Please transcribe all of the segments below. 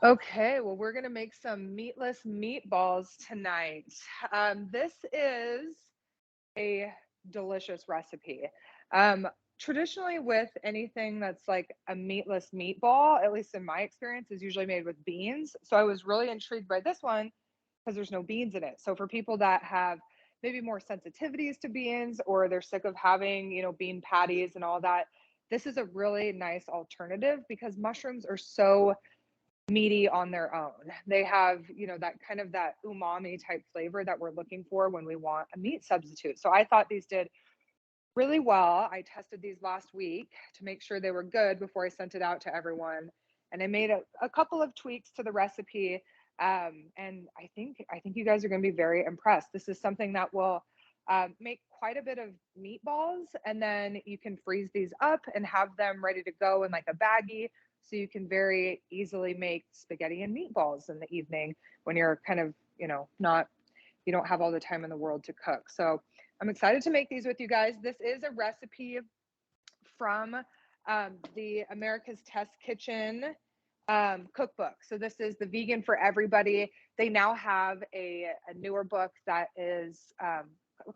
Okay, well, we're gonna make some meatless meatballs tonight. This is a delicious recipe. Um, Traditionally, with anything that's like a meatless meatball, at least in my experience, is usually made with beans. So I was really intrigued by this one because there's no beans in it. So for people that have maybe more sensitivities to beans or they're sick of having, bean patties and all that, this is a really nice alternative because mushrooms are so meaty on their own. They have, that kind of that umami type flavor that we're looking for when we want a meat substitute. So I thought these did really well. I tested these last week to make sure they were good before I sent it out to everyone. And I made a couple of tweaks to the recipe. And I think you guys are going to be very impressed. This is something that will make quite a bit of meatballs, and then you can freeze these up and have them ready to go in like a baggie. So you can very easily make spaghetti and meatballs in the evening when you're kind of, not, you don't have all the time in the world to cook. So I'm excited to make these with you guys. This is a recipe from the America's Test Kitchen cookbook. So this is the Vegan for Everybody. They now have a newer book that is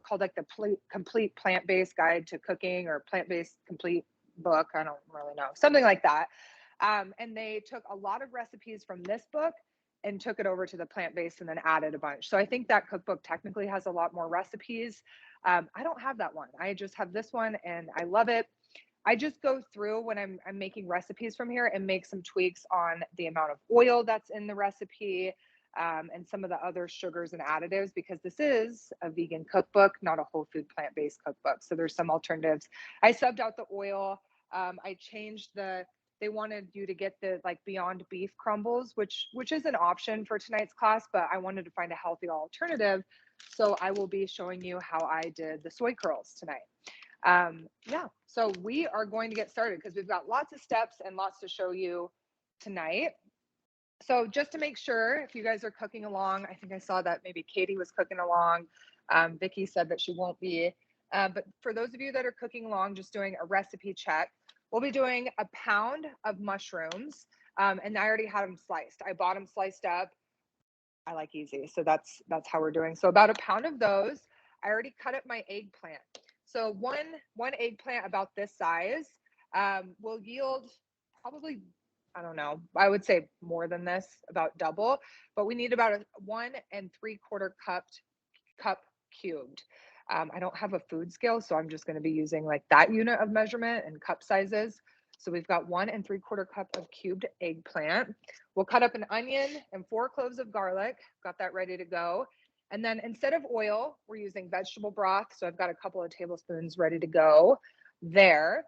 called like the Complete Plant-Based Guide to Cooking, or Plant-Based Complete Book. I don't really know, something like that. And they took a lot of recipes from this book and took it over to the plant-based and then added a bunch. So I think that cookbook technically has a lot more recipes. I don't have that one. I just have this one and I love it. I just go through when I'm making recipes from here and make some tweaks on the amount of oil that's in the recipe, and some of the other sugars and additives, because this is a vegan cookbook, not a whole food plant-based cookbook. So there's some alternatives. I subbed out the oil. I changed they wanted you to get the like Beyond Beef crumbles, which is an option for tonight's class, but I wanted to find a healthy alternative. So I will be showing you how I did the soy curls tonight. Yeah, so we are going to get started because we've got lots of steps and lots to show you tonight. So just to make sure, if you guys are cooking along, I think I saw that maybe Katie was cooking along. Vicky said that she won't be. But for those of you that are cooking along, just doing a recipe check, we'll be doing a pound of mushrooms. And I already had them sliced. I bought them sliced up. I like easy. So that's how we're doing. So about a pound of those. I already cut up my eggplant. So one eggplant about this size will yield probably, I don't know, I would say more than this, about double, but we need about a 1 3/4 cup cubed. I don't have a food scale, so I'm just going to be using like that unit of measurement and cup sizes. So we've got 1 3/4 cup of cubed eggplant. We'll cut up an onion and 4 cloves of garlic. Got that ready to go. And then instead of oil, we're using vegetable broth. So I've got a couple of tablespoons ready to go there.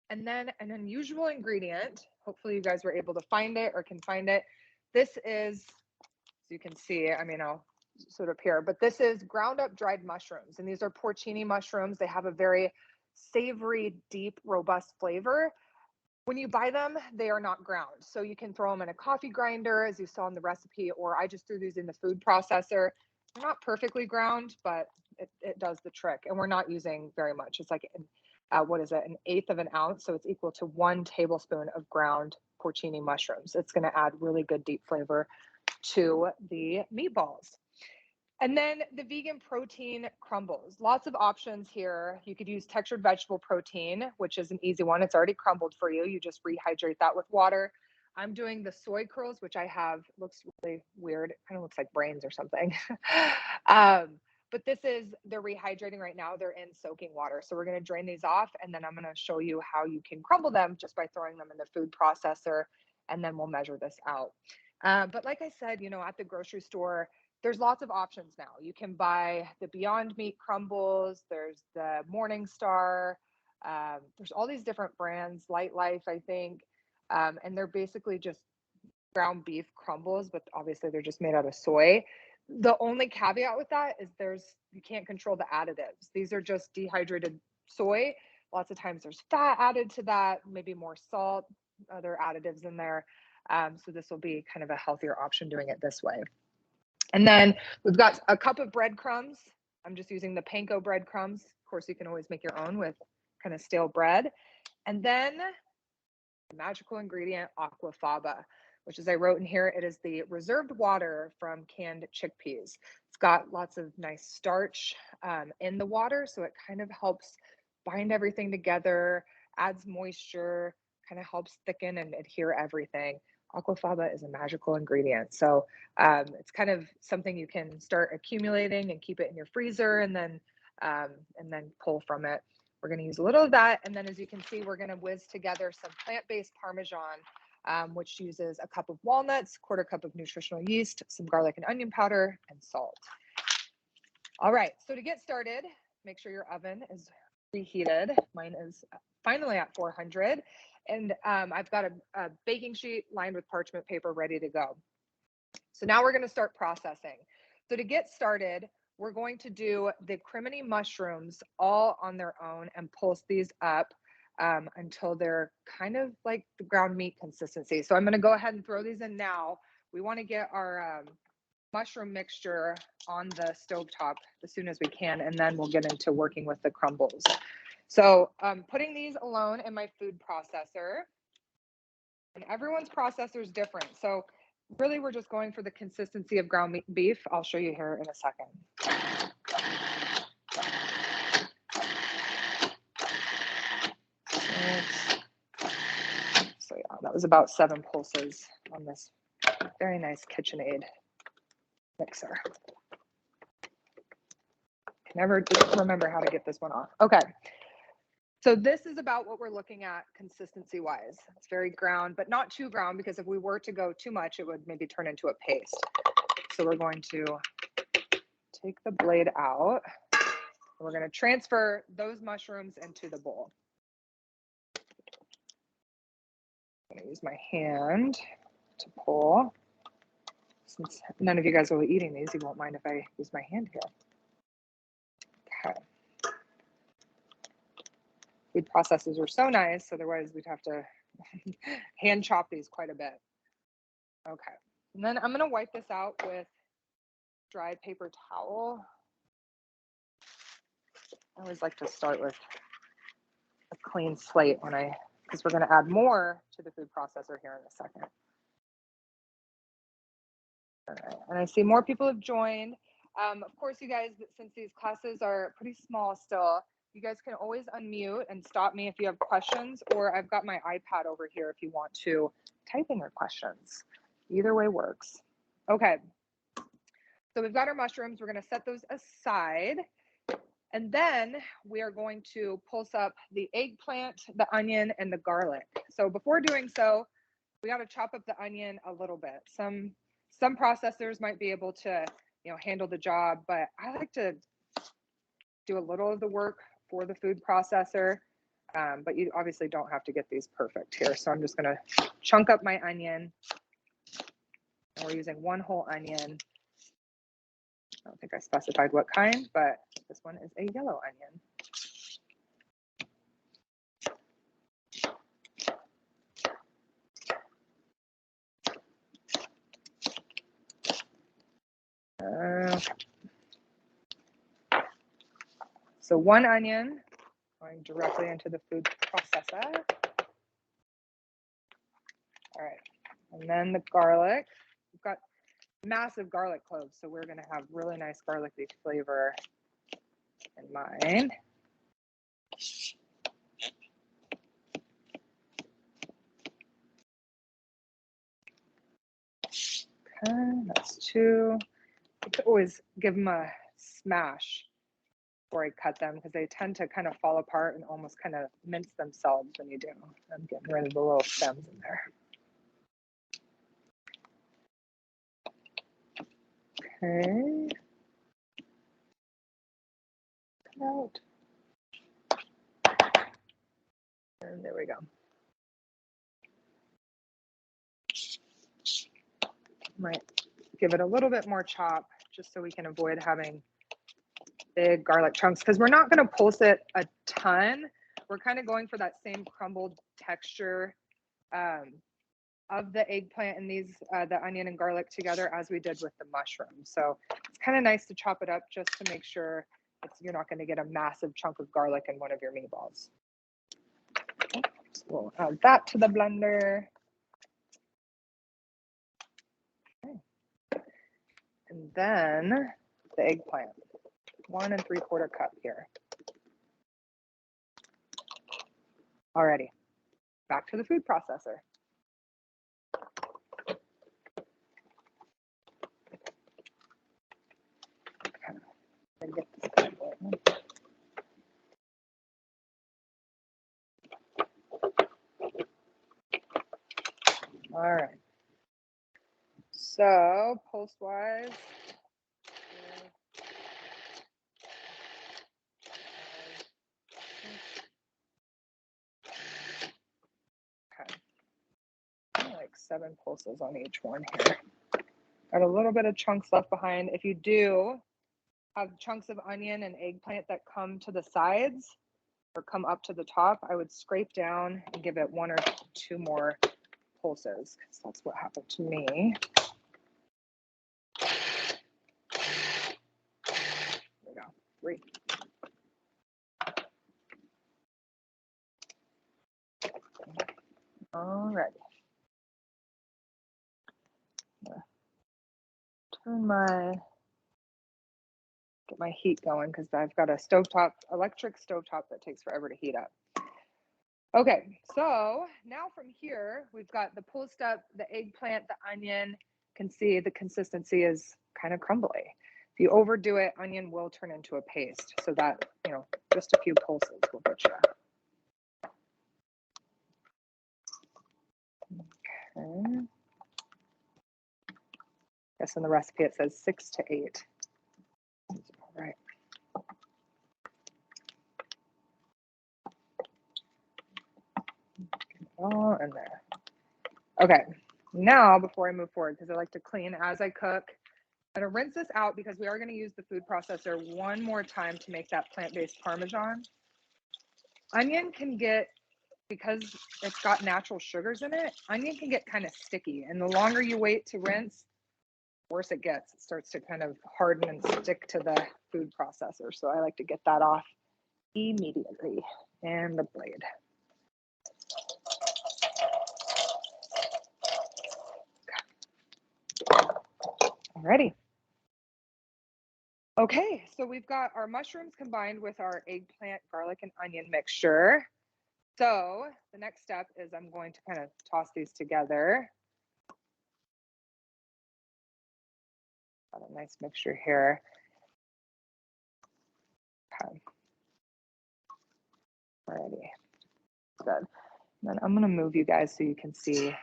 And then an unusual ingredient. Hopefully you guys were able to find it or can find it. This is, as you can see, I mean, I'll sort of here, but this is ground up dried mushrooms. And these are porcini mushrooms. They have a very savory, deep, robust flavor. When you buy them, they are not ground. So you can throw them in a coffee grinder, as you saw in the recipe, or I just threw these in the food processor. They're not perfectly ground, but it does the trick. And we're not using very much. It's like, what is it, 1/8 of an ounce. So it's equal to 1 tablespoon of ground porcini mushrooms. It's going to add really good deep flavor to the meatballs. And then the vegan protein crumbles. Lots of options here. You could use textured vegetable protein, which is an easy one. It's already crumbled for you. You just rehydrate that with water. I'm doing the soy curls, which I have, looks really weird. It kind of looks like brains or something. But they're rehydrating right now. They're in soaking water. So we're going to drain these off, and then I'm going to show you how you can crumble them just by throwing them in the food processor, and then we'll measure this out. But like I said, at the grocery store, there's lots of options now. You can buy the Beyond Meat crumbles. There's the Morningstar. There's all these different brands, Light Life, I think. And they're basically just ground beef crumbles, but obviously they're just made out of soy. The only caveat with that is you can't control the additives. These are just dehydrated soy. Lots of times there's fat added to that, maybe more salt, other additives in there. So this will be kind of a healthier option doing it this way. And then we've got a cup of breadcrumbs. I'm just using the panko breadcrumbs. Of course, you can always make your own with kind of stale bread. And then the magical ingredient, Aquafaba. which, as I wrote in here, it is the reserved water from canned chickpeas. It's got lots of nice starch in the water, so it kind of helps bind everything together, adds moisture, kind of helps thicken and adhere everything. Aquafaba is a magical ingredient. So it's kind of something you can start accumulating and keep it in your freezer and then pull from it. We're going to use a little of that. And then as you can see, we're going to whiz together some plant-based Parmesan, which uses a cup of walnuts, quarter cup of nutritional yeast, some garlic and onion powder, and salt. All right, so to get started, make sure your oven is reheated. Mine is finally at 400. And I've got a baking sheet lined with parchment paper ready to go. So now we're going to start processing. So to get started, we're going to do the criminy mushrooms all on their own and pulse these up until they're kind of like the ground meat consistency. So I'm going to go ahead and throw these in now. We want to get our mushroom mixture on the stovetop as soon as we can, and then we'll get into working with the crumbles. So putting these alone in my food processor, and everyone's processor is different. So really, we're just going for the consistency of ground beef. I'll show you here in a second. So yeah, that was about 7 pulses on this very nice KitchenAid mixer. Can never remember how to get this one off. Okay. So this is about what we're looking at consistency wise. It's very ground, but not too ground, because if we were to go too much, it would maybe turn into a paste. So we're going to take the blade out. We're going to transfer those mushrooms into the bowl. I'm going to use my hand to pull. Since none of you guys will be eating these, you won't mind if I use my hand here. Okay. Food processors are so nice, otherwise we'd have to hand chop these quite a bit. Okay, and then I'm going to wipe this out with dry paper towel. I always like to start with a clean slate because we're going to add more to the food processor here in a second. All right, and I see more people have joined. Of course, you guys, since these classes are pretty small still, you guys can always unmute and stop me if you have questions, or I've got my iPad over here if you want to type in your questions. Either way works. Okay, so we've got our mushrooms. We're going to set those aside, and then we are going to pulse up the eggplant, the onion, and the garlic. So before doing so, we got to chop up the onion a little bit. Some processors might be able to, handle the job, but I like to do a little of the work for the food processor, but you obviously don't have to get these perfect here. So I'm just going to chunk up my onion, and we're using 1 whole onion. I don't think I specified what kind, but this one is a yellow onion. Okay. So 1 onion going directly into the food processor. All right, and then the garlic. We've got massive garlic cloves, so we're going to have really nice garlicky flavor in mine. Okay, that's 2. I could always give them a smash before I cut them, because they tend to kind of fall apart and almost kind of mince themselves when you do. I'm getting rid of the little stems in there. Okay. Come out. And there we go. Might give it a little bit more chop just so we can avoid having big garlic chunks, because we're not going to pulse it a ton. We're kind of going for that same crumbled texture of the eggplant and these the onion and garlic together as we did with the mushroom. So it's kind of nice to chop it up just to make sure you're not going to get a massive chunk of garlic in one of your meatballs. So we'll add that to the blender. And then the eggplant, 1 3/4 cup here. Alrighty, back to the food processor. Okay. Get this going. All right. So pulse-wise, okay, like 7 pulses on each one here. Got a little bit of chunks left behind. If you do have chunks of onion and eggplant that come to the sides or come up to the top, I would scrape down and give it 1 or 2 more pulses, because that's what happened to me. There we go, 3. All right. Get my heat going, because I've got a stovetop, electric stovetop that takes forever to heat up. Okay, so now from here, we've got the pulsed up, the eggplant, the onion. You can see the consistency is kind of crumbly. If you overdo it, onion will turn into a paste. So that, just a few pulses will get you. Okay. Yes, in the recipe it says 6 to 8. All right. All in there. Okay, now before I move forward, because I like to clean as I cook, I'm gonna rinse this out because we are gonna use the food processor one more time to make that plant-based Parmesan. Onion can get, because it's got natural sugars in it, onion can get kind of sticky, and the longer you wait to rinse, the worse it gets. It starts to kind of harden and stick to the food processor. So I like to get that off immediately. And the blade. Alrighty. Okay, so we've got our mushrooms combined with our eggplant, garlic, and onion mixture. So the next step is I'm going to kind of toss these together. Got a nice mixture here. Okay. Alrighty. Good. And then I'm going to move you guys so you can see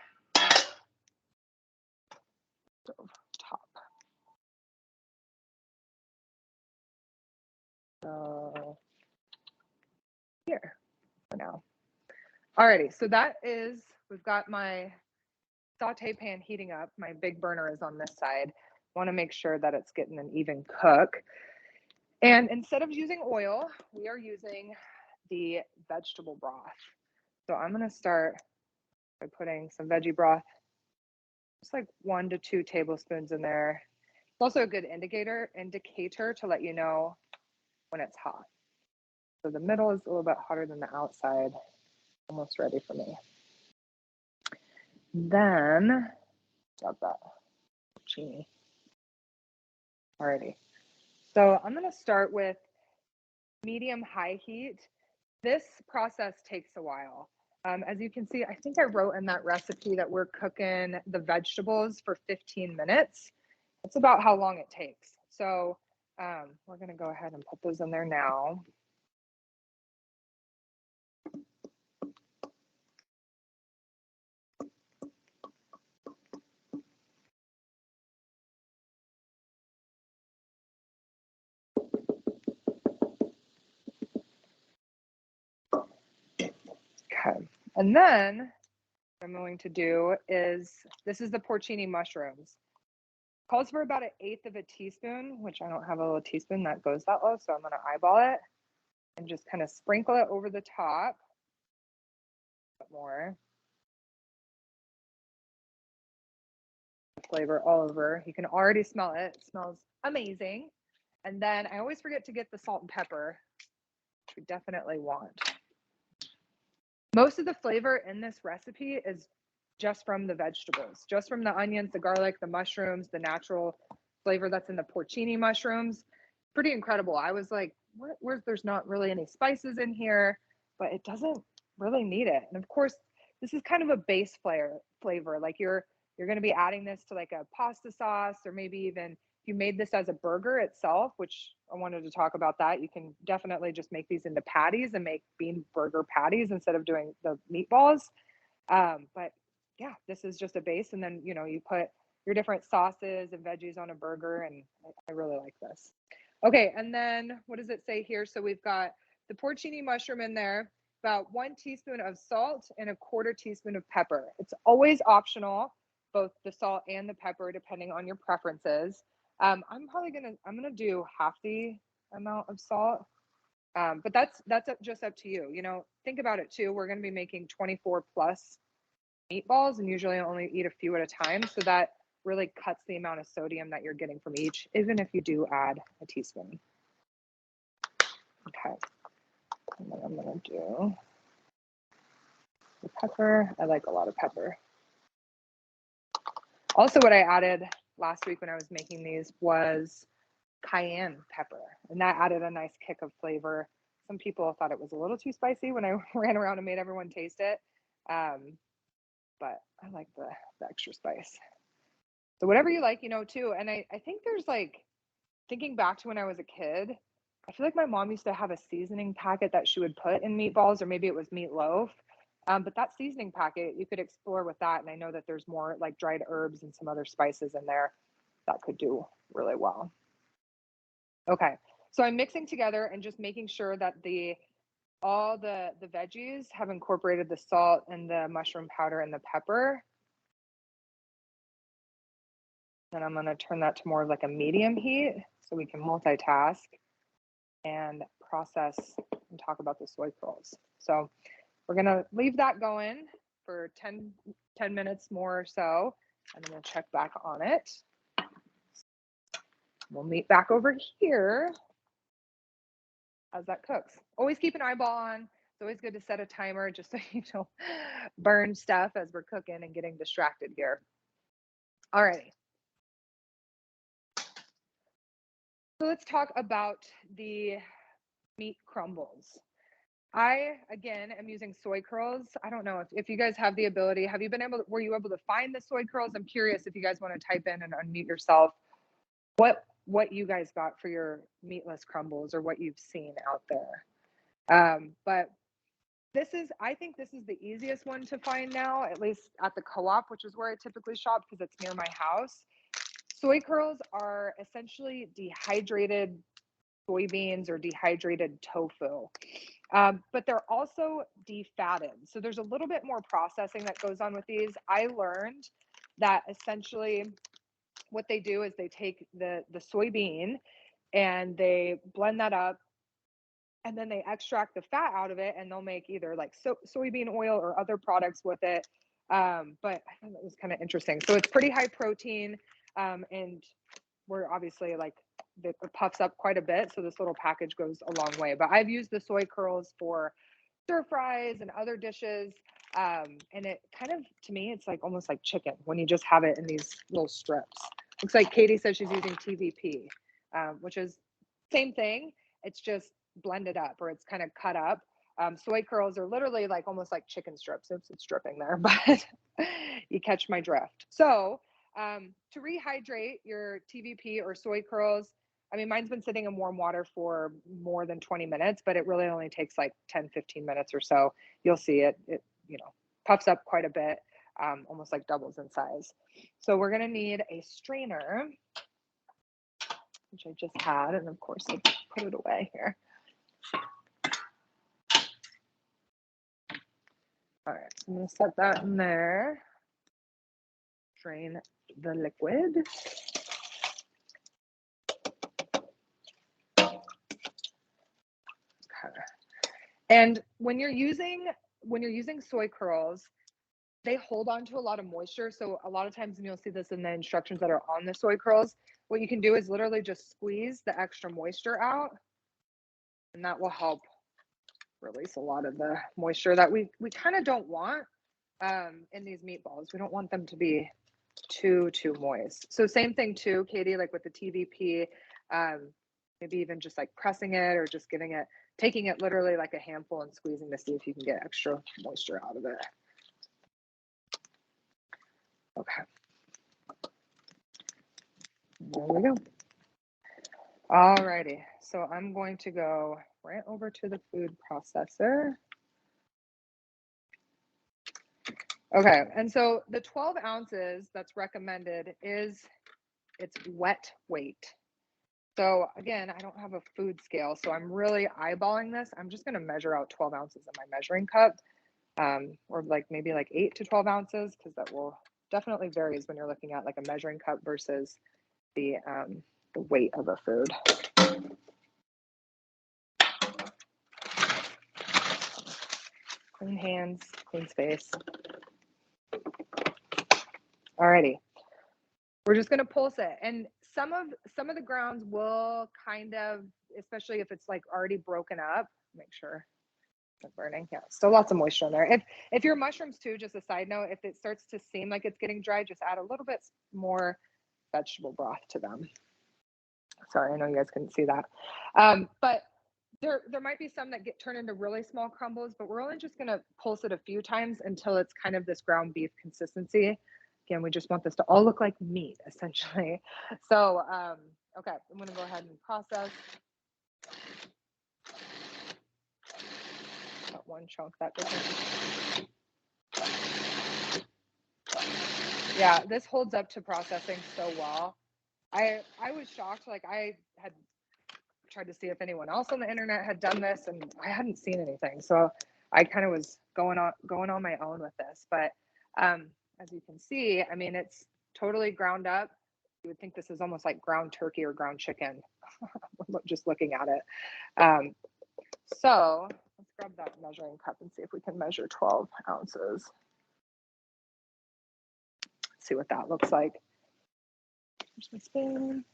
stove top. So here for now. Alrighty, so that is, we've got my saute pan heating up. My big burner is on this side. Want to make sure that it's getting an even cook. And instead of using oil, we are using the vegetable broth. So I'm going to start by putting some veggie broth, just like 1 to 2 tablespoons in there. It's also a good indicator to let you know when it's hot. So the middle is a little bit hotter than the outside. Almost ready for me. Then, got that porcini. Alrighty. So I'm going to start with medium-high heat. This process takes a while. As you can see, I think I wrote in that recipe that we're cooking the vegetables for 15 minutes. That's about how long it takes. So we're going to go ahead and put those in there now. Okay, and then what I'm going to do is, this is the porcini mushrooms. Calls for about 1/8 of a teaspoon, which I don't have a little teaspoon that goes that low, so I'm going to eyeball it and just kind of sprinkle it over the top. A bit more. Flavor all over. You can already smell it. It smells amazing. And then I always forget to get the salt and pepper, which we definitely want. Most of the flavor in this recipe is just from the vegetables, just from the onions, the garlic, the mushrooms, the natural flavor that's in the porcini mushrooms. Pretty incredible. I was like, where's there's not really any spices in here, but it doesn't really need it. And of course, this is kind of a base flavor. Like you're going to be adding this to like a pasta sauce, or maybe even if you made this as a burger itself, which I wanted to talk about that. You can definitely just make these into patties and make bean burger patties instead of doing the meatballs. But yeah, this is just a base. And then, you put your different sauces and veggies on a burger. And I really like this. Okay. And then what does it say here? So we've got the porcini mushroom in there, about 1 teaspoon of salt and a 1/4 teaspoon of pepper. It's always optional, both the salt and the pepper, depending on your preferences. I'm gonna do half the amount of salt. But that's just up to you. Think about it too. We're going to be making 24 plus meatballs, and usually I only eat a few at a time. So that really cuts the amount of sodium that you're getting from each, even if you do add a teaspoon. Okay. And then I'm going to do the pepper. I like a lot of pepper. Also, what I added last week when I was making these was cayenne pepper, and that added a nice kick of flavor. Some people thought it was a little too spicy when I ran around and made everyone taste it, but I like the extra spice. So whatever you like, too. And I think there's like, thinking back to when I was a kid, I feel like my mom used to have a seasoning packet that she would put in meatballs, or maybe it was meatloaf. But that seasoning packet, you could explore with that. And I know that there's more like dried herbs and some other spices in there that could do really well. Okay, so I'm mixing together and just making sure that all the veggies have incorporated the salt and the mushroom powder and the pepper. Then I'm going to turn that to more of like a medium heat so we can multitask and process and talk about the soy curls. So we're going to leave that going for 10 minutes more or so, and I'm going to check back on it. We'll meet back over here as that cooks. Always keep an eyeball on. It's always good to set a timer just so you don't burn stuff as we're cooking and getting distracted here. All right. So let's talk about the meat crumbles. I, again, am using soy curls. I don't know if you guys have the ability. Were you able to find the soy curls? I'm curious if you guys want to type in and unmute yourself what you guys got for your meatless crumbles, or what you've seen out there. But I think this is the easiest one to find now, at least at the co-op, which is where I typically shop because it's near my house. Soy curls are essentially dehydrated soybeans or dehydrated tofu. But they're also defatted. So there's a little bit more processing that goes on with these. I learned that essentially what they do is they take the soybean and they blend that up, and then they extract the fat out of it, and they'll make either like soybean oil or other products with it. But I thought it was kind of interesting. So it's pretty high protein, and we're obviously like, it puffs up quite a bit. So this little package goes a long way. But I've used the soy curls for stir fries and other dishes. And it kind of, to me, it's like almost like chicken when you just have it in these little strips. Looks like Katie says she's using TVP, which is same thing. It's just blended up, or it's kind of cut up. Soy curls are literally like almost like chicken strips. Oops, it's dripping there, but you catch my drift. So to rehydrate your TVP or soy curls, I mean, mine's been sitting in warm water for more than 20 minutes, but it really only takes like 10, 15 minutes or so. You'll see it puffs up quite a bit, almost like doubles in size. So we're going to need a strainer, which I just had, and of course I'll put it away here. All right, so I'm going to set that in there. Drain the liquid. Okay. And when you're using soy curls, they hold on to a lot of moisture. So a lot of times, and you'll see this in the instructions that are on the soy curls, what you can do is literally just squeeze the extra moisture out, and that will help release a lot of the moisture that we kind of don't want in these meatballs. We don't want them to be too moist. So same thing too, Katie, like with the TVP, maybe even just like pressing it or just taking it literally like a handful and squeezing to see if you can get extra moisture out of it. Okay. There we go. All righty. So I'm going to go right over to the food processor. Okay, and so the 12 ounces that's recommended is its wet weight. So again, I don't have a food scale, so I'm really eyeballing this. I'm just gonna measure out 12 ounces in my measuring cup, or like maybe like 8 to 12 ounces, because that will definitely varies when you're looking at like a measuring cup versus the weight of a food. Clean hands, clean space. Alrighty, we're just gonna pulse it, and some of the grounds will kind of, especially if it's like already broken up. Make sure it's burning. Yeah, still lots of moisture in there. If your mushrooms too, just a side note, if it starts to seem like it's getting dry, just add a little bit more vegetable broth to them. Sorry, I know you guys couldn't see that, but there might be some that get turned into really small crumbles, but we're only just gonna pulse it a few times until it's kind of this ground beef consistency. Again, we just want this to all look like meat, essentially. So, okay, I'm gonna go ahead and process that one chunk that doesn't. Yeah, this holds up to processing so well. I was shocked. Like I had tried to see if anyone else on the internet had done this, and I hadn't seen anything. So I kind of was going on my own with this. But as you can see, I mean, it's totally ground up. You would think this is almost like ground turkey or ground chicken, just looking at it. So let's grab that measuring cup and see if we can measure 12 ounces. See what that looks like. Here's my spoon.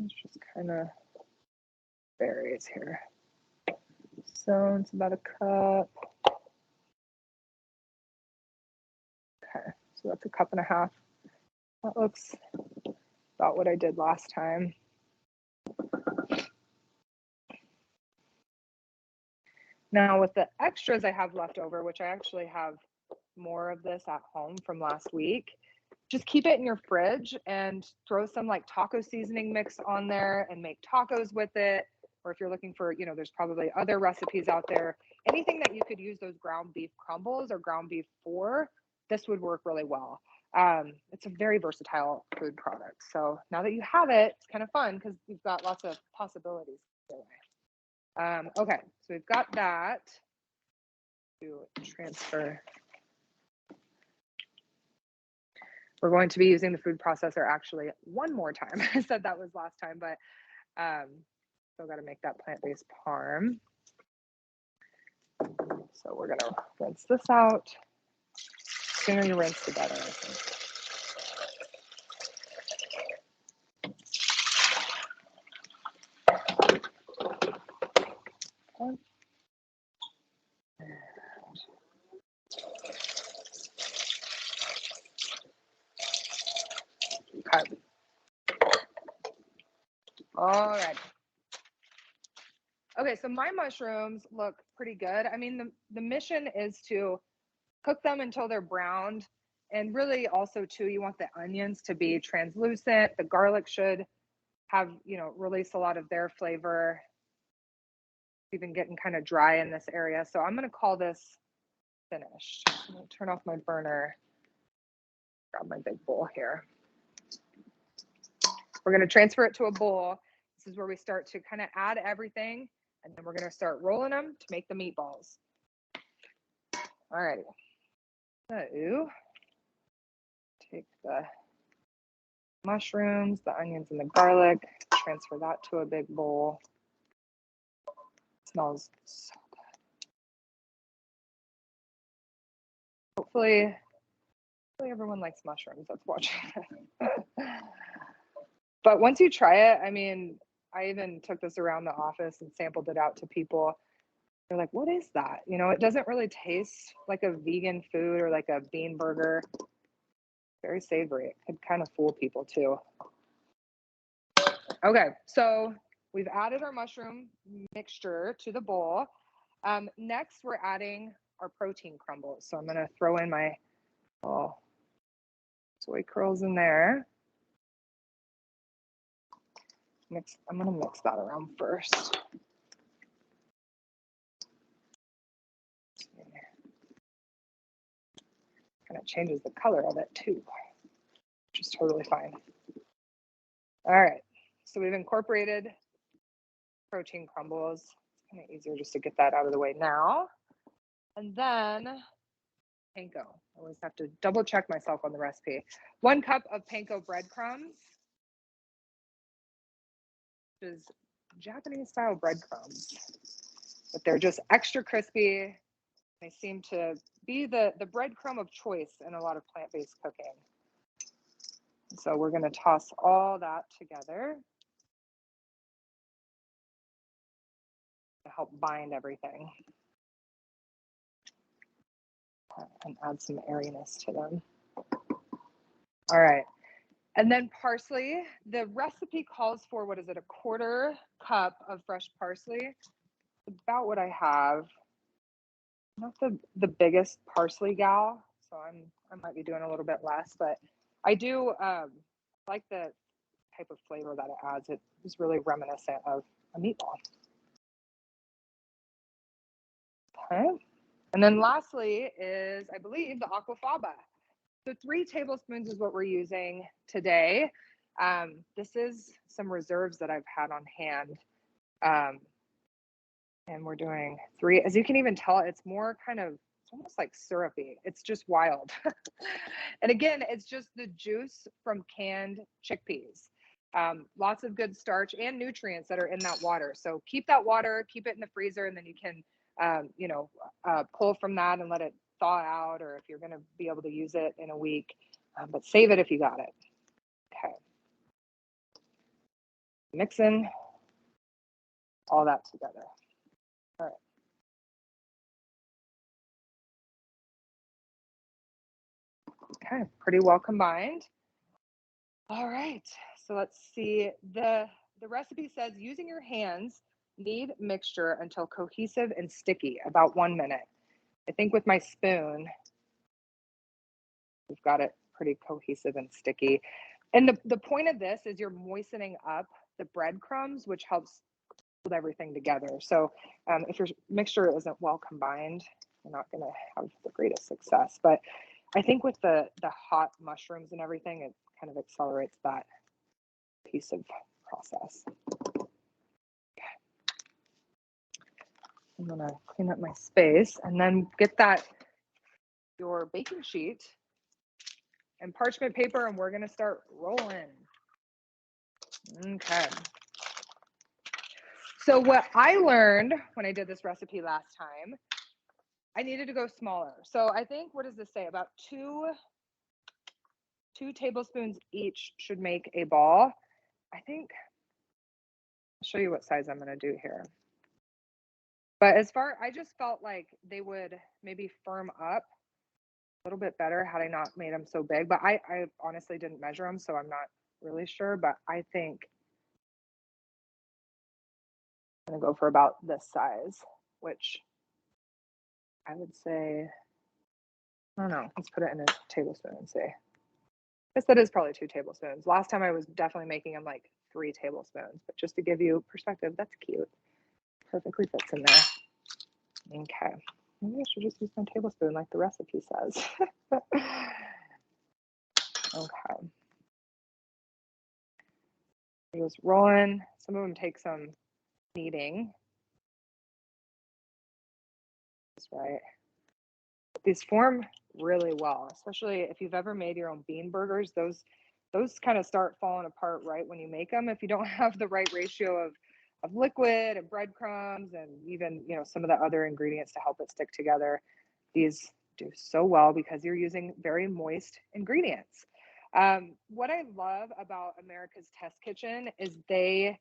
It's just kind of varies here. So it's about a cup. Okay, so that's a cup and a half. That looks about what I did last time. Now with the extras I have left over, which I actually have more of this at home from last week, just keep it in your fridge and throw some like taco seasoning mix on there and make tacos with it. Or if you're looking for, you know, there's probably other recipes out there. Anything that you could use those ground beef crumbles or ground beef for, this would work really well. It's a very versatile food product. So now that you have it, it's kind of fun because you've got lots of possibilities. Okay, so we've got that to transfer. We're going to be using the food processor actually one more time. I said that was last time, but still got to make that plant-based parm. So we're gonna rinse this out. The sooner you rinse, the better, I think. Okay. All right. Okay, so my mushrooms look pretty good. I mean, the mission is to cook them until they're browned. And really also too, you want the onions to be translucent. The garlic should have, you know, release a lot of their flavor. Even getting kind of dry in this area. So I'm gonna call this finished. I'm gonna turn off my burner. Grab my big bowl here. We're gonna transfer it to a bowl. This is where we start to kind of add everything, and then we're gonna start rolling them to make the meatballs. All righty. So take the mushrooms, the onions, and the garlic, transfer that to a big bowl. It smells so good. Hopefully everyone likes mushrooms that's watching. But once you try it, I mean, I even took this around the office and sampled it out to people. They're like, what is that? You know, it doesn't really taste like a vegan food or like a bean burger. Very savory. It could kind of fool people too. Okay, so we've added our mushroom mixture to the bowl. Next, we're adding our protein crumbles. So I'm going to throw in my soy curls in there. I'm going to mix that around first. Kind of changes the color of it too, which is totally fine. All right, so we've incorporated protein crumbles. It's kind of easier just to get that out of the way now. And then panko. I always have to double check myself on the recipe. 1 cup of panko breadcrumbs, which is Japanese style breadcrumbs, but they're just extra crispy. They seem to be the breadcrumb of choice in a lot of plant-based cooking. So we're going to toss all that together to help bind everything and add some airiness to them. All right. And then parsley. The recipe calls for, what is it, 1/4 cup of fresh parsley. About what I have. I'm not the biggest parsley gal, so I might be doing a little bit less, but I do like the type of flavor that it adds. It is really reminiscent of a meatball. Okay. And then lastly is, I believe, the aquafaba. So 3 tablespoons is what we're using today. This is some reserves that I've had on hand. And we're doing 3. As you can even tell, it's more kind of, it's almost like syrupy. It's just wild. And again, it's just the juice from canned chickpeas. Lots of good starch and nutrients that are in that water. So keep that water, keep it in the freezer, and then you can, pull from that and let it thaw out, or if you're going to be able to use it in a week, but save it if you got it. Okay. Mixing all that together. All right. Okay, pretty well combined. All right, so let's see. The recipe says using your hands, knead mixture until cohesive and sticky, about 1 minute. I think with my spoon, we've got it pretty cohesive and sticky. And the point of this is you're moistening up the breadcrumbs, which helps hold everything together. So if your mixture isn't well combined, you're not going to have the greatest success. But I think with the hot mushrooms and everything, it kind of accelerates that piece of process. Okay. I'm going to clean up my space and then get your baking sheet and parchment paper, and we're going to start rolling. Okay. So what I learned when I did this recipe last time, I needed to go smaller. So I think, what does this say? About two tablespoons each should make a ball. I think, I'll show you what size I'm going to do here. But I just felt like they would maybe firm up a little bit better had I not made them so big. But I honestly didn't measure them, so I'm not really sure. But I think I'm going to go for about this size, which I would say, I don't know, let's put it in a tablespoon and see. I guess that is probably 2 tablespoons. Last time I was definitely making them like 3 tablespoons, but just to give you perspective, that's cute. Perfectly fits in there. Okay. Maybe I should just use my tablespoon like the recipe says. Okay. Just rolling. Some of them take some kneading. That's right. These form really well, especially if you've ever made your own bean burgers. Those kind of start falling apart right when you make them if you don't have the right ratio of liquid and breadcrumbs and even, some of the other ingredients to help it stick together. These do so well because you're using very moist ingredients. What I love about America's Test Kitchen is they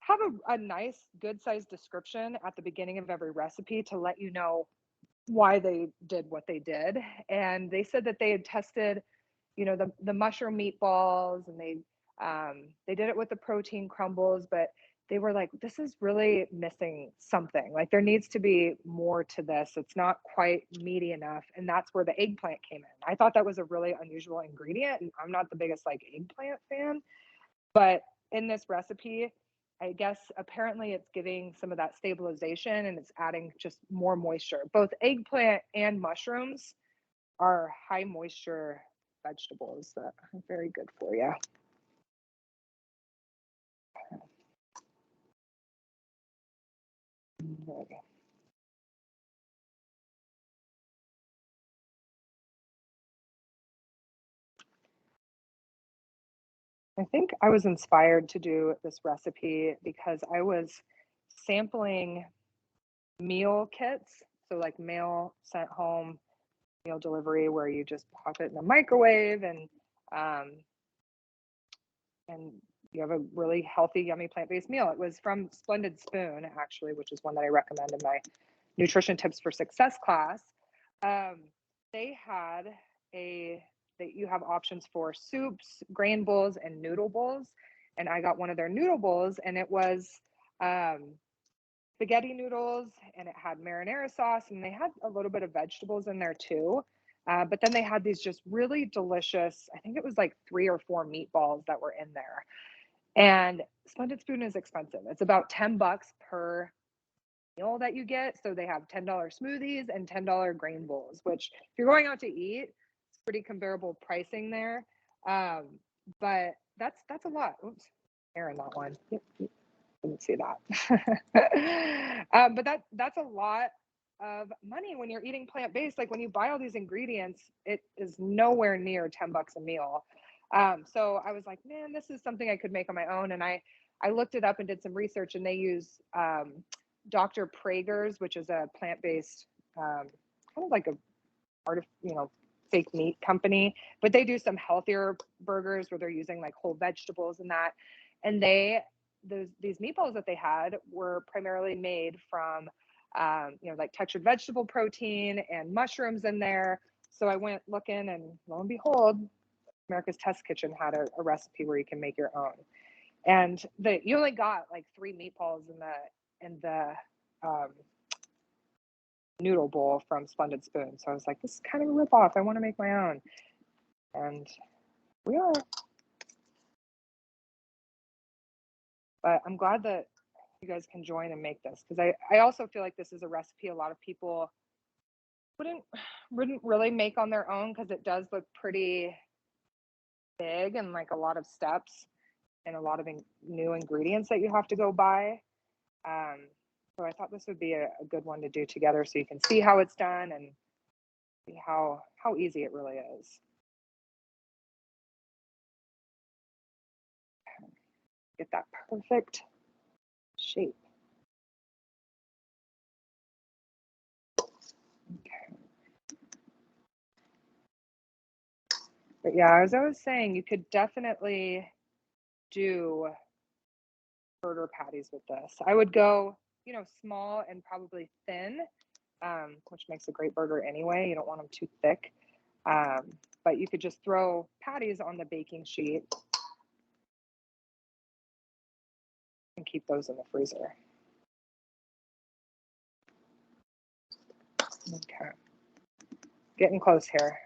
have a nice, good sized description at the beginning of every recipe to let you know why they did what they did. And they said that they had tested, the mushroom meatballs, and they did it with the protein crumbles, but they were like, this is really missing something. Like there needs to be more to this. It's not quite meaty enough. And that's where the eggplant came in. I thought that was a really unusual ingredient, and I'm not the biggest like eggplant fan, but in this recipe, I guess apparently it's giving some of that stabilization and it's adding just more moisture. Both eggplant and mushrooms are high moisture vegetables that are very good for you. Okay. I think I was inspired to do this recipe because I was sampling meal kits. So like mail sent home meal delivery where you just pop it in the microwave um, and you have a really healthy, yummy plant-based meal. It was from Splendid Spoon, actually, which is one that I recommend in my Nutrition Tips for Success class. Um, they had that you have options for soups, grain bowls, and noodle bowls. And I got one of their noodle bowls, and it was um, spaghetti noodles, and it had marinara sauce, and they had a little bit of vegetables in there too. But then they had these just really delicious, I think it was like 3 or 4 meatballs that were in there. And Splendid Spoon is expensive. It's about $10 per meal that you get. So they have $10 smoothies and $10 grain bowls, which if you're going out to eat, it's pretty comparable pricing there. Um, but that's a lot. Oops, air in that one. Yep, didn't see that. But that's a lot of money when you're eating plant-based. Like when you buy all these ingredients, it is nowhere near $10 a meal. So I was like, man, this is something I could make on my own. And I looked it up and did some research, and they use Dr. Prager's, which is a plant-based, kind of like a fake meat company, but they do some healthier burgers where they're using like whole vegetables and that. And these meatballs that they had were primarily made from, like textured vegetable protein and mushrooms in there. So I went looking, and lo and behold, America's Test Kitchen had a recipe where you can make your own. And you only got like 3 meatballs in the um, noodle bowl from Splendid Spoon. So I was like, this is kind of a ripoff. I want to make my own. And we are. But I'm glad that you guys can join and make this, because I also feel like this is a recipe a lot of people wouldn't really make on their own, because it does look pretty big and like a lot of steps and a lot of new ingredients that you have to go buy. So I thought this would be a good one to do together, so you can see how it's done and see how easy it really is. Get that perfect shape. Okay. But yeah, as I was saying, you could definitely do burger patties with this. I would go, small and probably thin, which makes a great burger anyway. You don't want them too thick. But you could just throw patties on the baking sheet and keep those in the freezer. Okay. Getting close here.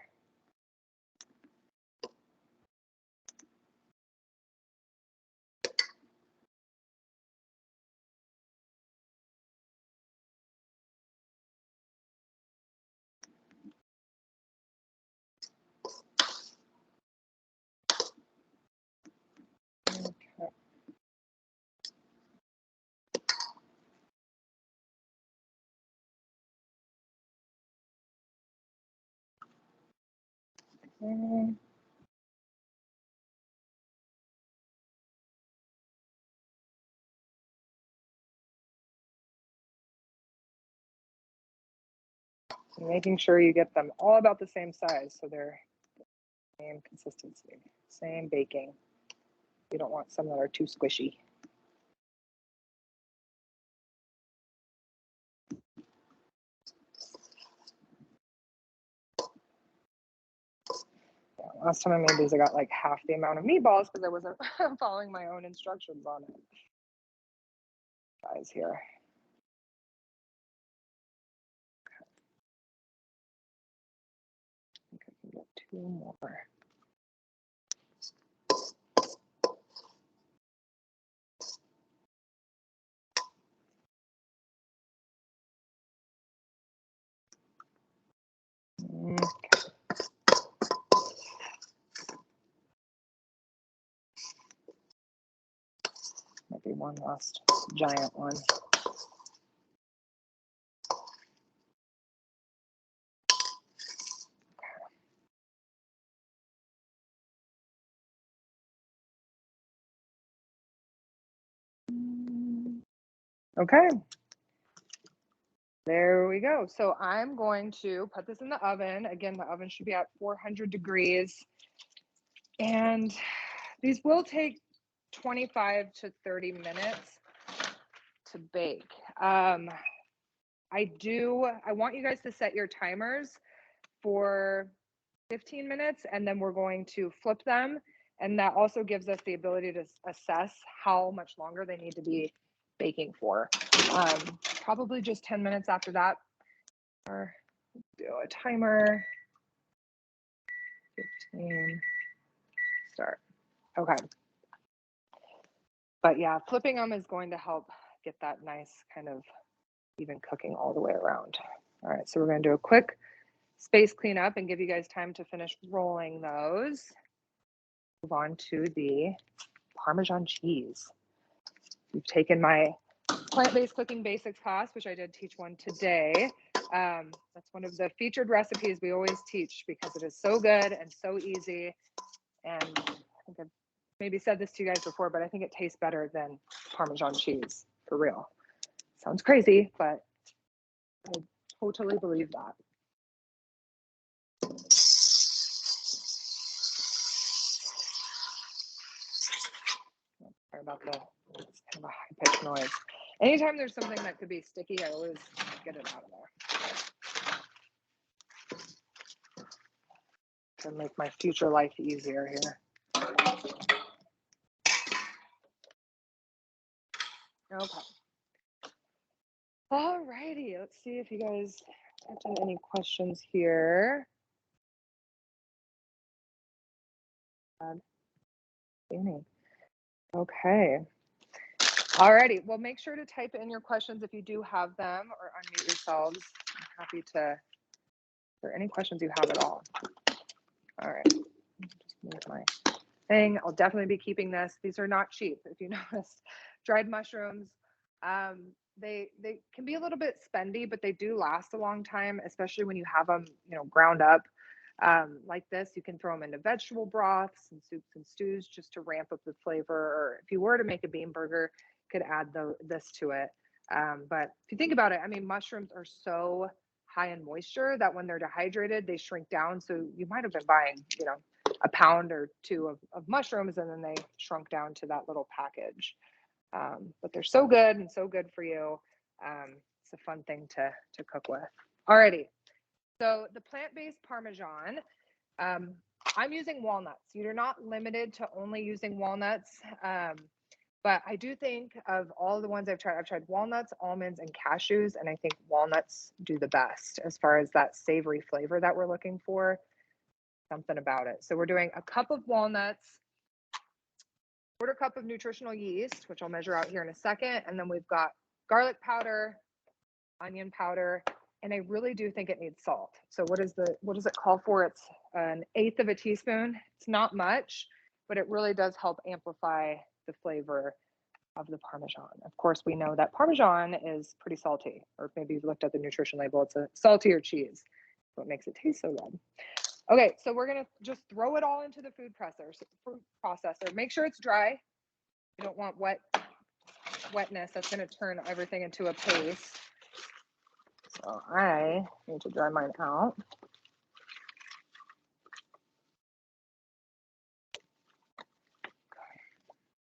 Okay. Making sure you get them all about the same size, so they're same consistency, same baking. You don't want some that are too squishy. Last time I made these, I got like half the amount of meatballs because I wasn't following my own instructions on it. Guys, here. I think I can get 2 more. Okay. Might be one last giant one. Okay. There we go. So I'm going to put this in the oven. Again, the oven should be at 400 degrees. And these will take 25 to 30 minutes to bake. I want you guys to set your timers for 15 minutes, and then we're going to flip them. And that also gives us the ability to assess how much longer they need to be baking for. Probably just 10 minutes after that, or do a timer. 15, start. Okay. But yeah, flipping them is going to help get that nice kind of even cooking all the way around. All right, so we're going to do a quick space cleanup and give you guys time to finish rolling those. Move on to the Parmesan cheese. You've taken my plant-based cooking basics class, which I did teach one today. That's one of the featured recipes we always teach because it is so good and so easy. And I think I've maybe said this to you guys before, but I think it tastes better than Parmesan cheese, for real. Sounds crazy, but I totally believe that. Sorry about it's kind of a high-pitched noise. Anytime there's something that could be sticky, I always get it out of there to make my future life easier here. Okay. All righty, let's see if you guys have any questions here. Okay. All righty. Well, make sure to type in your questions if you do have them, or unmute yourselves. I'm happy to answer any questions you have at all. All right. Just move my thing. I'll definitely be keeping this. These are not cheap, if you noticed. Dried mushrooms. They can be a little bit spendy, but they do last a long time, especially when you have them, ground up. Like this, you can throw them into vegetable broths and soups and stews just to ramp up the flavor. Or if you were to make a bean burger, could add this to it. But if you think about it, I mean, mushrooms are so high in moisture that when they're dehydrated, they shrink down. So you might have been buying, a pound or 2 of mushrooms, and then they shrunk down to that little package. But they're so good and so good for you. It's a fun thing to cook with. Alrighty. So the plant-based Parmesan, I'm using walnuts. You're not limited to only using walnuts. But I do think of all the ones I've tried walnuts, almonds, and cashews, and I think walnuts do the best as far as that savory flavor that we're looking for. Something about it. So we're doing a cup of walnuts, 1/4 cup of nutritional yeast, which I'll measure out here in a second, and then we've got garlic powder, onion powder, and I really do think it needs salt. So what does it call for? It's 1/8 of a teaspoon. It's not much, but it really does help amplify the flavor of the Parmesan. Of course, we know that Parmesan is pretty salty, or maybe you've looked at the nutrition label, it's a saltier cheese. So it makes it taste so good. Okay, so we're gonna just throw it all into the food processor. Make sure it's dry. You don't want wetness. That's gonna turn everything into a paste. So I need to dry mine out.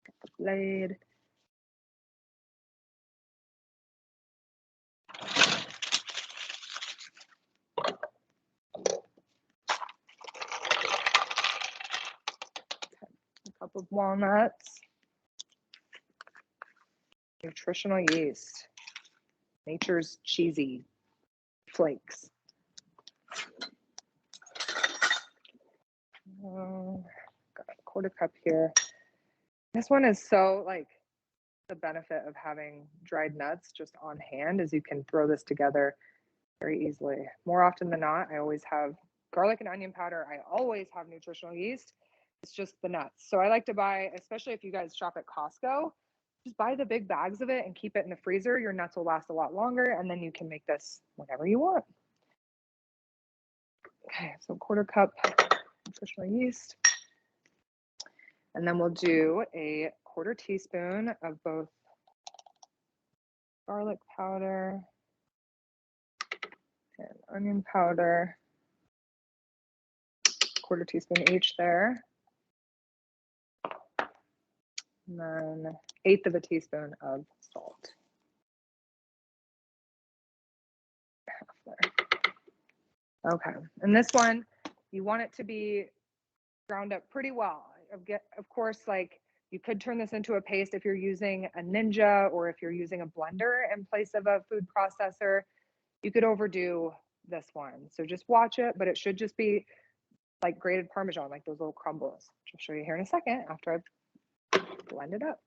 Get the blade. of walnuts. Nutritional yeast. Nature's cheesy flakes. Got a 1/4 cup here. This one is so like, the benefit of having dried nuts just on hand is you can throw this together very easily. More often than not, I always have garlic and onion powder. I always have nutritional yeast. It's just the nuts. So I like to buy, especially if you guys shop at Costco, just buy the big bags of it and keep it in the freezer. Your nuts will last a lot longer, and then you can make this whenever you want. Okay, so 1/4 cup nutritional yeast. And then we'll do a 1/4 teaspoon of both garlic powder and onion powder. 1/4 teaspoon each there. And then 1/8 of a teaspoon of salt. Half there. Okay, and this one, you want it to be ground up pretty well. Of course, like, you could turn this into a paste if you're using a Ninja or if you're using a blender in place of a food processor. You could overdo this one. So just watch it, but it should just be like grated Parmesan, like those little crumbles, which I'll show you here in a second after I've blended up.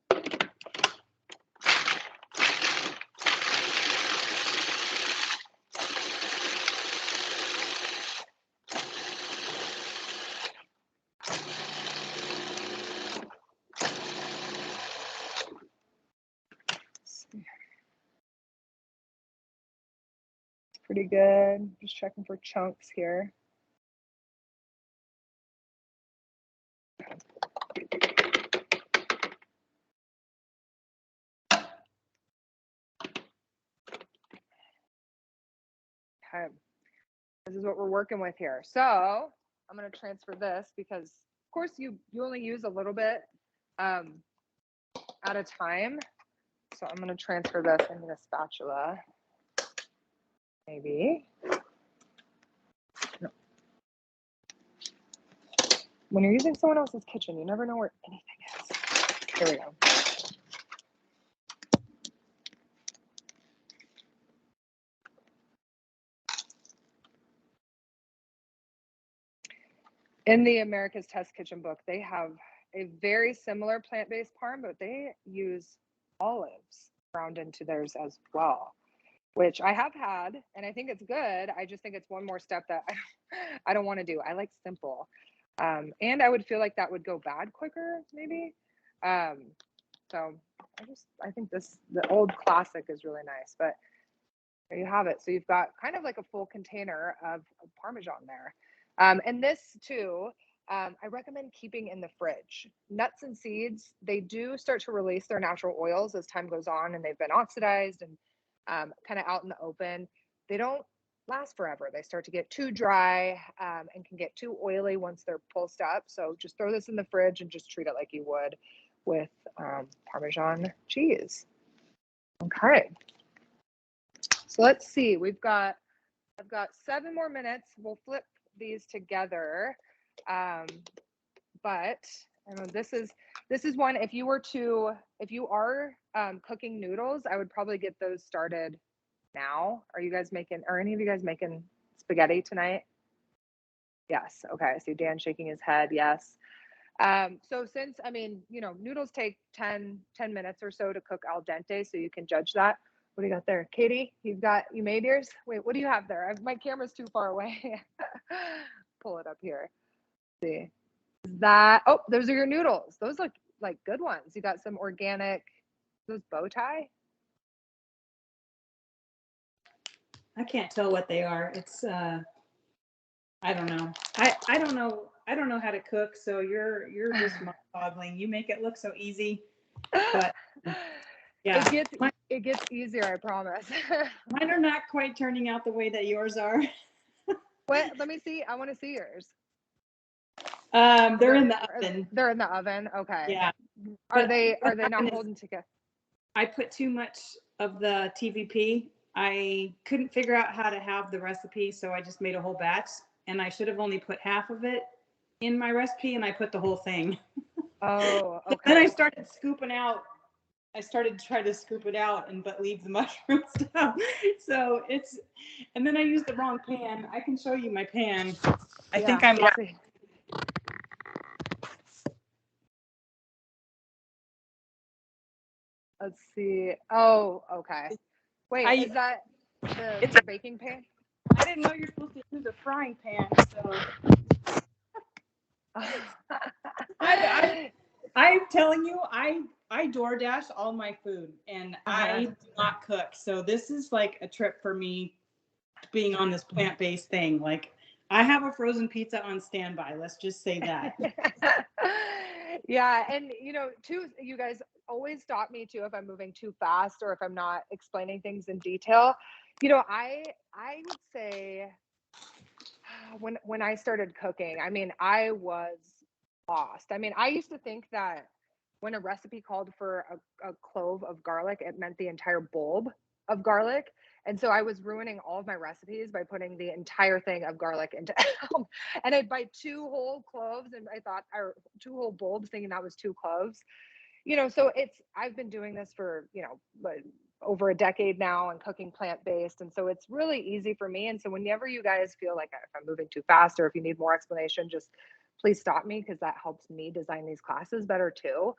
Pretty good. Just checking for chunks here. Okay, this is what we're working with here. So I'm going to transfer this because, of course, you only use a little bit at a time. So I'm going to transfer this into the spatula. Maybe. No. When you're using someone else's kitchen, you never know where anything is. Here we go. In the America's Test Kitchen book, they have a very similar plant-based parm, but they use olives ground into theirs as well, which I have had, and I think it's good. I just think it's one more step that I don't want to do. I like simple. And I would feel like that would go bad quicker, maybe. So I think the old classic is really nice, but there you have it. So you've got kind of like a full container of Parmesan there. And this too, I recommend keeping in the fridge. Nuts and seeds, they do start to release their natural oils as time goes on, and they've been oxidized and kind of out in the open. They don't last forever. They start to get too dry and can get too oily once they're pulsed up. So just throw this in the fridge and just treat it like you would with Parmesan cheese. Okay. So let's see. I've got 7 more minutes. We'll flip these together. But I know this is one, if you are cooking noodles, I would probably get those started now. Are any of you guys making spaghetti tonight? Yes. Okay. I see Dan shaking his head. Yes. So since, noodles take 10 minutes or so to cook al dente, so you can judge that. What do you got there? Katie, you made yours? Wait, what do you have there? My camera's too far away. Pull it up here. Let's see. Those are your noodles. Those look like good ones. You got some organic, those bow tie? I can't tell what they are. It's I don't know. I don't know how to cook, so you're just mind-boggling. You make it look so easy, but yeah, it gets easier, I promise. Mine are not quite turning out the way that yours are. What? Let me see. I want to see yours. They're in the oven. They're in the oven. Okay. Yeah. Are they not holding together? I put too much of the TVP. I couldn't figure out how to have the recipe, so I just made a whole batch, and I should have only put half of it in my recipe, and I put the whole thing. Oh, Then I okay. started scooping out. I started to try to scoop it out but leave the mushrooms down. So and then I used the wrong pan. I can show you my pan. I think Yeah, I'm, let's see. Let's see. Oh, okay. Wait, I, is that the it's, your baking pan? I didn't know you're supposed to use a frying pan. So I'm telling you, I DoorDash all my food and I do not cook. So this is like a trip for me being on this plant-based thing. Like I have a frozen pizza on standby. Let's just say that. Yeah, and too, you guys always stop me too if I'm moving too fast or if I'm not explaining things in detail. I would say when I started cooking, I mean, I was lost. I mean, I used to think that when a recipe called for a clove of garlic, it meant the entire bulb of garlic. And so I was ruining all of my recipes by putting the entire thing of garlic into and I'd buy two whole cloves and I thought, or two whole bulbs thinking that was two cloves. So I've been doing this for, over a decade now and cooking plant-based. And so it's really easy for me. And so whenever you guys feel like if I'm moving too fast or if you need more explanation, just please stop me because that helps me design these classes better too.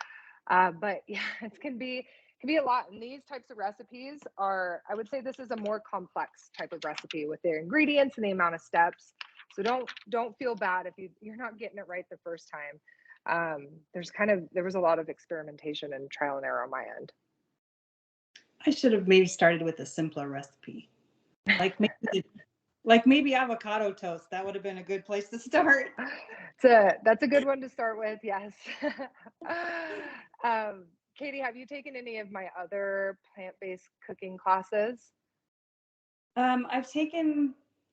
But yeah, it can be a lot. And these types of recipes I would say this is a more complex type of recipe with their ingredients and the amount of steps. So don't feel bad if you're not getting it right the first time. There was a lot of experimentation and trial and error on my end. I should have maybe started with a simpler recipe. Like maybe avocado toast. That would have been a good place to start. That's a good one to start with. Yes. Katie, have you taken any of my other plant-based cooking classes? I'm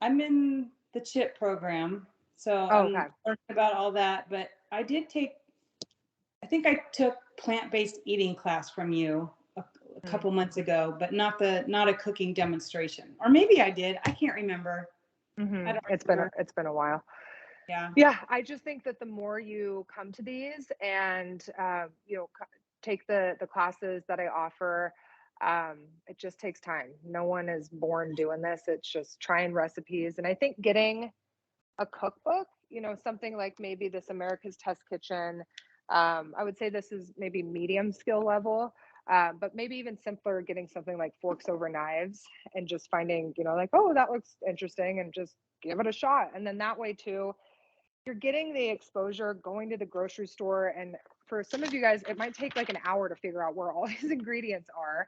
in the CHIP program, so Oh, I'm okay. learning about all that. But I think I took plant-based eating class from you a couple months ago, but not a cooking demonstration. Or maybe I did. I can't remember. I don't remember. It's been a while. Yeah. Yeah, I just think that the more you come to these and take the classes that I offer, it just takes time. No one is born doing this. It's just trying recipes, and I think getting a cookbook, something like maybe this America's Test Kitchen. I would say this is maybe medium skill level, but maybe even simpler, getting something like Forks Over Knives and just finding, like, oh, that looks interesting and just give it a shot. And then that way too, you're getting the exposure going to the grocery store. And for some of you guys, it might take like an hour to figure out where all these ingredients are.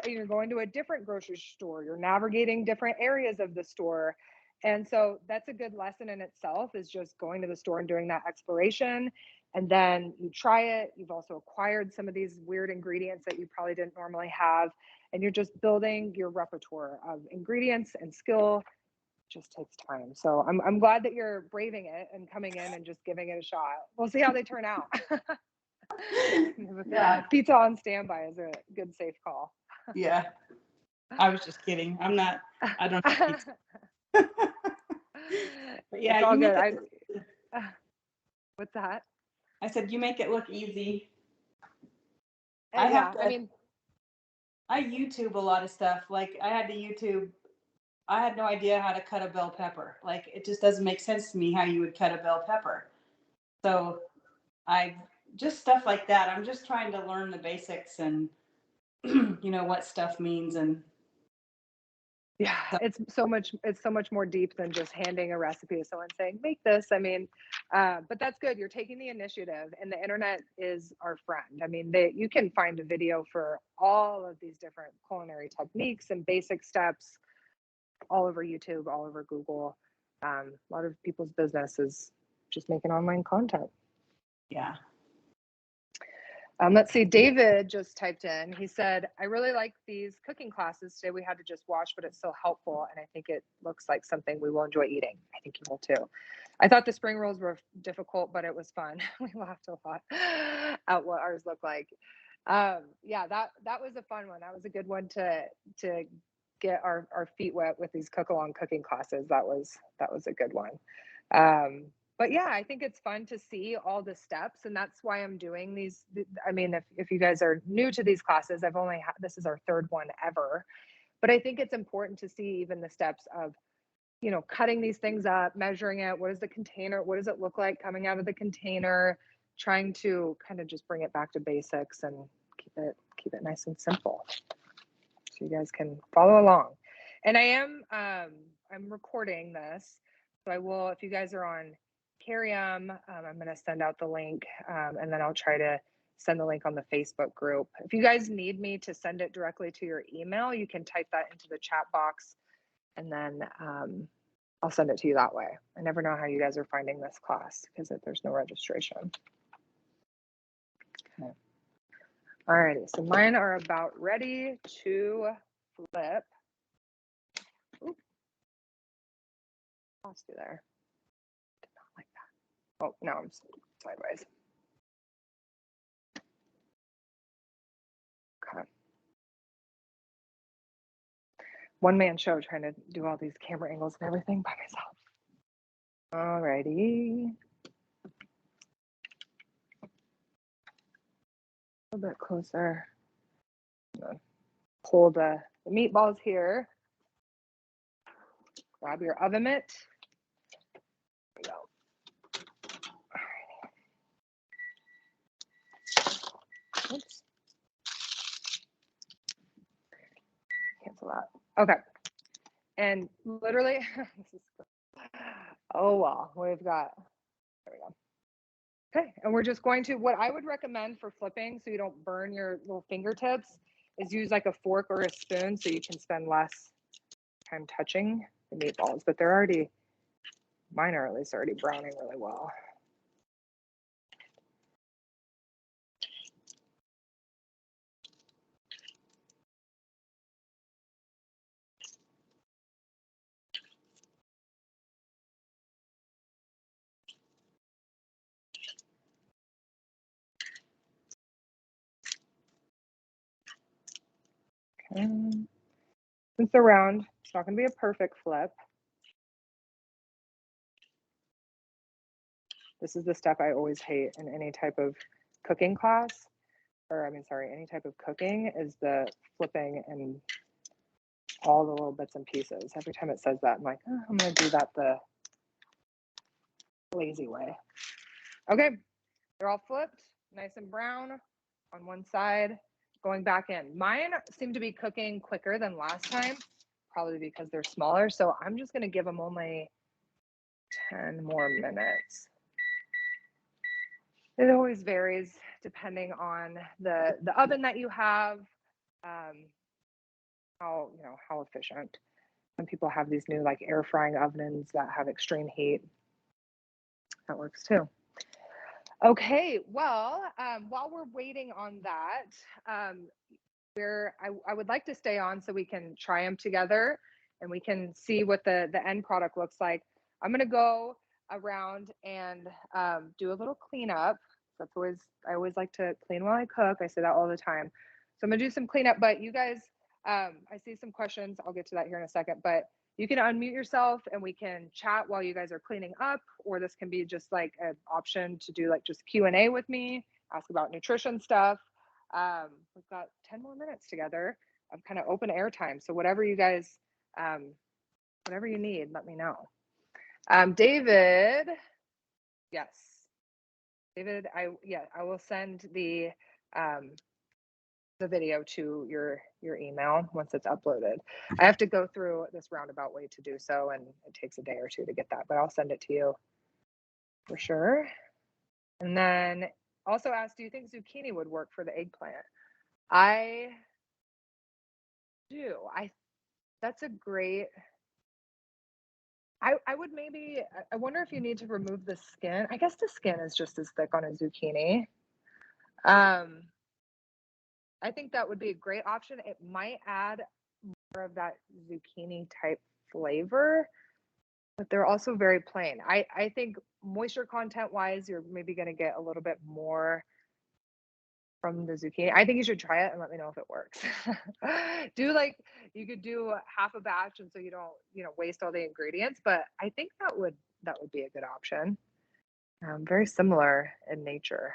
You're going to a different grocery store, you're navigating different areas of the store. And so that's a good lesson in itself, is just going to the store and doing that exploration. And then you try it. You've also acquired some of these weird ingredients that you probably didn't normally have. And you're just building your repertoire of ingredients and skill. Just takes time. So I'm glad that you're braving it and coming in and just giving it a shot. We'll see how they turn out. Yeah. Pizza on standby is a good safe call. Yeah. I was just kidding. I don't know. But yeah, It's all you make good. it. What's that? I said you make it look easy. I Yeah, have I to. mean, I YouTube a lot of stuff. Like I had to YouTube. I had no idea how to cut a bell pepper. Like it just doesn't make sense to me how you would cut a bell pepper. So I just stuff like that. I'm just trying to learn the basics and what stuff means and yeah, stuff. it's so much more deep than just handing a recipe to someone saying make this. I mean, but that's good. You're taking the initiative, and the internet is our friend. I mean, you can find a video for all of these different culinary techniques and basic steps all over YouTube, all over Google. A lot of people's business is just making online content. Yeah. Let's see, David just typed in. He said, I really like these cooking classes today. We had to just watch, but it's so helpful. And I think it looks like something we will enjoy eating. I think you will too. I thought the spring rolls were difficult, but it was fun. We laughed a lot at what ours looked like. Yeah, that was a fun one. That was a good one to get our feet wet with these cook along cooking classes. That was a good one. But yeah, I think it's fun to see all the steps, and that's why I'm doing these. I mean, if you guys are new to these classes, I've only had, this is our third one ever, but I think it's important to see even the steps of, you know, cutting these things up, measuring it. What is the container? What does it look like coming out of the container? Trying to kind of just bring it back to basics and keep it nice and simple, so you guys can follow along. And I am I'm recording this, so I will, if you guys are on Carium, I'm going to send out the link, and then I'll try to send the link on the Facebook group. If you guys need me to send it directly to your email, you can type that into the chat box, and then I'll send it to you that way. I never know how you guys are finding this class because there's no registration. Okay. Alrighty, so mine are about ready to flip. Oop. Lost you there. Did not like that. Oh, now I'm sideways. Okay. One-man show trying to do all these camera angles and everything by myself. Alrighty. A little bit closer. Pull the meatballs here. Grab your oven mitt. There we go. Alrighty. Oops. Cancel that. Okay. And literally, this is, oh well, we've got, there we go. Okay, and we're just going to, what I would recommend for flipping so you don't burn your little fingertips is use like a fork or a spoon so you can spend less time touching the meatballs, but they're already, mine are at least already browning really well. Okay. Since they're round, it's not going to be a perfect flip. This is the step I always hate in any type of cooking class, or I mean, sorry, any type of cooking, is the flipping and all the little bits and pieces. Every time it says that, I'm like, oh, I'm going to do that the lazy way. Okay, they're all flipped, nice and brown on one side, going back in. Mine seem to be cooking quicker than last time, probably because they're smaller. So I'm just going to give them only 10 more minutes. It always varies depending on the oven that you have, how efficient. Some people have these new like air frying ovens that have extreme heat. That works too. Okay, well, while we're waiting on that, I would like to stay on so we can try them together and we can see what the end product looks like. I'm going to go around and do a little cleanup. I always like to clean while I cook. I say that all the time. So I'm going to do some cleanup, but you guys, I see some questions. I'll get to that here in a second, but you can unmute yourself and we can chat while you guys are cleaning up, or this can be just like an option to do like just Q&A with me, ask about nutrition stuff. We've got 10 more minutes together of kind of open air time. So whatever you guys, whatever you need, let me know. David, yes. David, I will send the video to your email once it's uploaded. I have to go through this roundabout way to do so, and it takes a day or two to get that, but I'll send it to you for sure. And then also asked, do you think zucchini would work for the eggplant? I do. That's a great, I would maybe, I wonder if you need to remove the skin. I guess the skin is just as thick on a zucchini. I think that would be a great option. It might add more of that zucchini type flavor, but they're also very plain. I think moisture content wise, you're maybe going to get a little bit more from the zucchini. I think you should try it and let me know if it works. You could do half a batch, and so you don't, waste all the ingredients, but I think that would be a good option. Very similar in nature.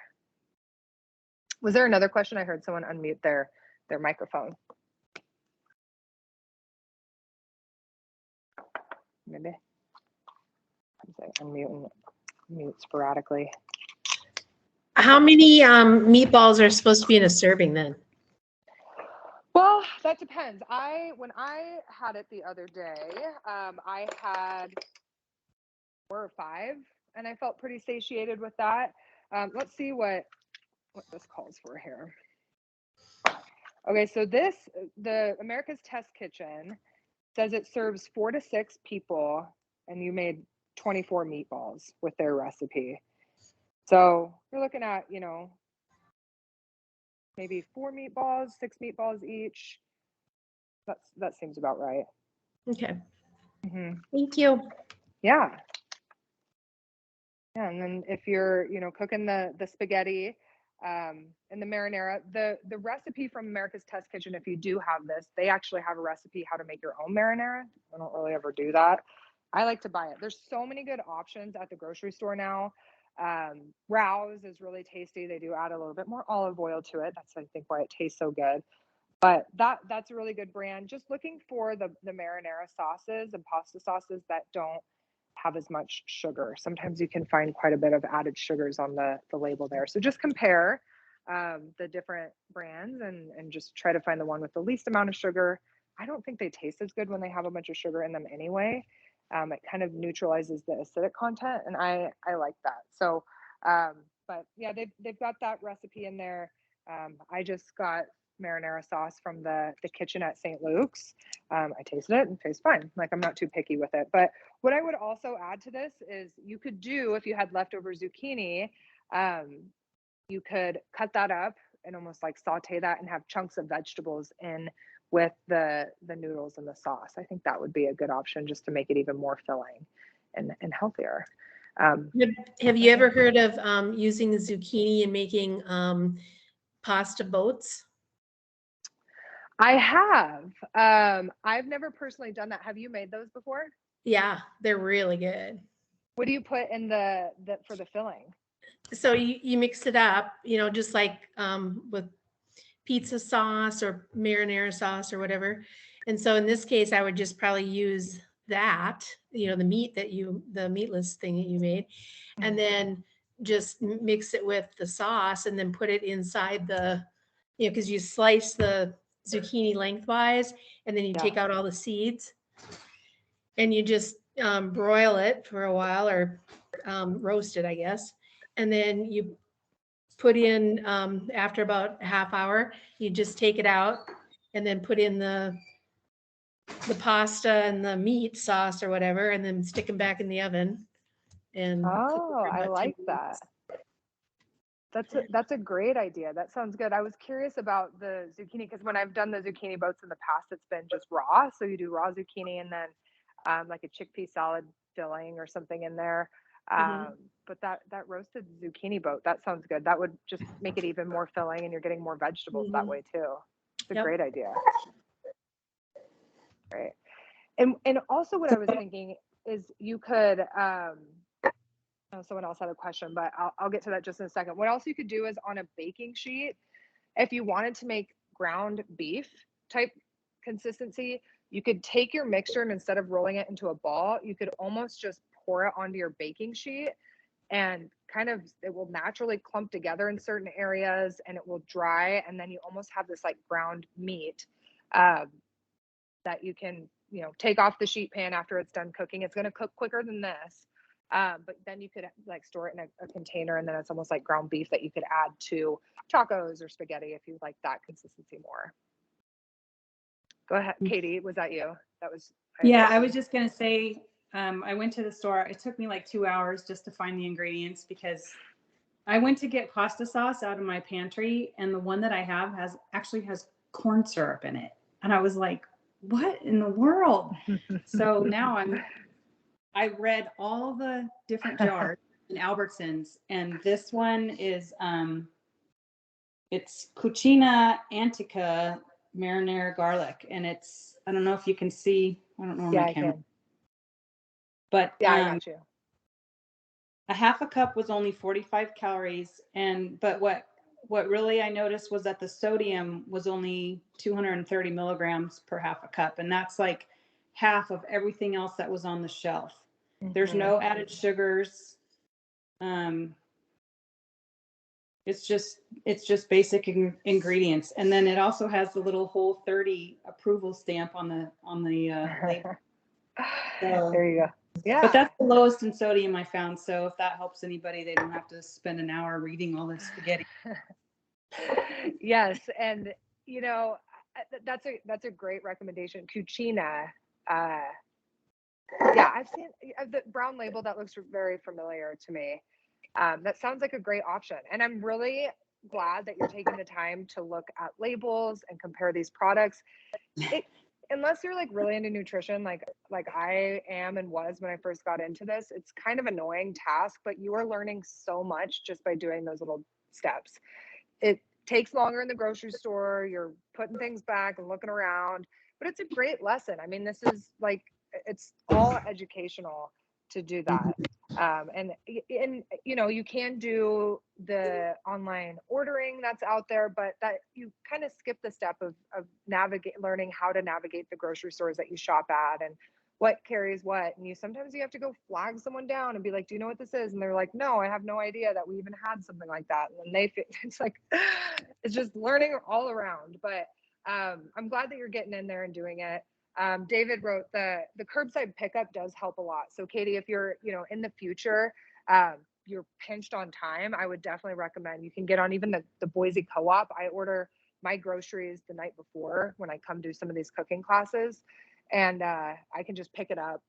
Was there another question? I heard someone unmute their microphone. Maybe. I unmute and mute sporadically. How many meatballs are supposed to be in a serving then? Well, that depends. When I had it the other day, I had 4 or 5, and I felt pretty satiated with that. Let's see what this calls for here. Okay, so the America's Test Kitchen says it serves 4 to 6 people, and you made 24 meatballs with their recipe. So you're looking at, maybe 4 meatballs, 6 meatballs each. That seems about right. Okay. Mm-hmm. Thank you. Yeah. Yeah, and then if you're, cooking the spaghetti and the marinara, the recipe from America's Test Kitchen, if you do have this, they actually have a recipe how to make your own marinara. I don't really ever do that. I like to buy it. There's so many good options at the grocery store now. Rouse is really tasty. They do add a little bit more olive oil to it. That's, I think, why it tastes so good. But that's a really good brand. Just looking for the marinara sauces and pasta sauces that don't have as much sugar. Sometimes you can find quite a bit of added sugars on the label there. So just compare the different brands and just try to find the one with the least amount of sugar. I don't think they taste as good when they have a bunch of sugar in them anyway. It kind of neutralizes the acidic content, and I like that. So, but yeah, they've got that recipe in there. I just got marinara sauce from the kitchen at St. Luke's. I tasted it and tastes fine. Like, I'm not too picky with it. But what I would also add to this is you could do, if you had leftover zucchini, you could cut that up and almost like saute that and have chunks of vegetables in with the noodles and the sauce. I think that would be a good option just to make it even more filling and healthier. Have you ever heard of using the zucchini and making pasta boats? I have. I've never personally done that. Have you made those before? Yeah, they're really good. What do you put in for the filling? So you mix it up, just like with pizza sauce or marinara sauce or whatever. And so in this case, I would just probably use that, the meatless thing that you made, and then just mix it with the sauce and then put it inside because you slice the zucchini lengthwise and then you take out all the seeds and you just broil it for a while or roast it, I guess. And then you put in, after about a half hour, you just take it out and then put in the pasta and the meat sauce or whatever, and then stick them back in the oven. And I like that. That's a great idea. That sounds good. I was curious about the zucchini because when I've done the zucchini boats in the past, it's been just raw. So you do raw zucchini and then like a chickpea salad filling or something in there. But that roasted zucchini boat, that sounds good. That would just make it even more filling, and you're getting more vegetables that way too. It's a great idea. Right. And also what I was thinking is you could someone else had a question, but I'll get to that just in a second. What else you could do is on a baking sheet, if you wanted to make ground beef type consistency, you could take your mixture and instead of rolling it into a ball, you could almost just pour it onto your baking sheet, and kind of it will naturally clump together in certain areas and it will dry, and then you almost have this like ground meat that you can take off the sheet pan after it's done cooking. It's going to cook quicker than this, but then you could like store it in a container, and then it's almost like ground beef that you could add to tacos or spaghetti if you like that consistency more. Go ahead, Katie. Was that you? That was. I was just going to say, I went to the store. It took me like 2 hours just to find the ingredients because I went to get pasta sauce out of my pantry, and the one that I have actually has corn syrup in it. And I was like, what in the world? So now I read all the different jars in Albertsons, and this one is it's Cucina Antica marinara garlic, and it's, I don't know if you can see, I don't know where my camera. But I got you. a half a cup was only 45 calories. But what really I noticed was that the sodium was only 230 milligrams per half a cup. And that's like half of everything else that was on the shelf. There's no added sugars. It's just basic ingredients. And then it also has the little Whole30 approval stamp on the label. So, there you go. Yeah. but that's the lowest in sodium I found. So if that helps anybody, they don't have to spend an hour reading all this spaghetti. Yes, and you know, that's a great recommendation. Cucina. Yeah, I've seen the brown label. That looks very familiar to me. That sounds like a great option, and I'm really glad that you're taking the time to look at labels and compare these products. Unless you're like really into nutrition, like I am and was when I first got into this, it's kind of annoying task, but you are learning so much just by doing those little steps. It takes longer in the grocery store. You're putting things back and looking around, but it's a great lesson. I mean, this is like, it's all educational to do that. And you know, you can do the online ordering that's out there, but that you kind of skip the step of learning how to navigate the grocery stores that you shop at and what carries what. And sometimes you have to go flag someone down and be like, do you know what this is? And they're like, no, I have no idea that we even had something like that. And then it's like, it's just learning all around. But I'm glad that you're getting in there and doing it. David wrote the curbside pickup does help a lot. So Katie, if you're, you know, in the future, you're pinched on time, I would definitely recommend you can get on even the Boise Co-op. I order my groceries the night before when I come do some of these cooking classes, and I can just pick it up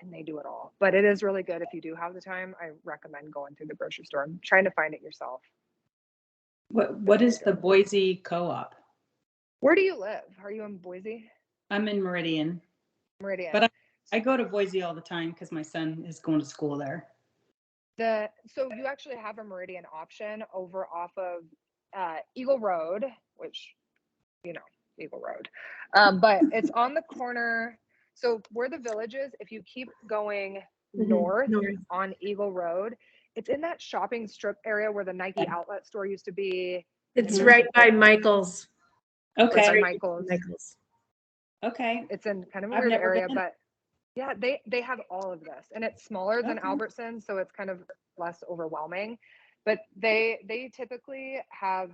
and they do it all. But it is really good if you do have the time. I recommend going through the grocery store and trying to find it yourself. What is the Boise Co-op? Where do you live? Are you in Boise? I'm in Meridian. Meridian. But I go to Boise all the time because my son is going to school there. So you actually have a Meridian option over off of Eagle Road, which, you know, Eagle Road. But it's on the corner. So where the Village is, if you keep going north on Eagle Road, it's in that shopping strip area where the Nike outlet store used to be. It's right by Michael's. Okay. Right Michael's. Okay. It's in kind of a weird area, but yeah, they have all of this, and it's smaller than Albertsons, so it's kind of less overwhelming. But they typically have.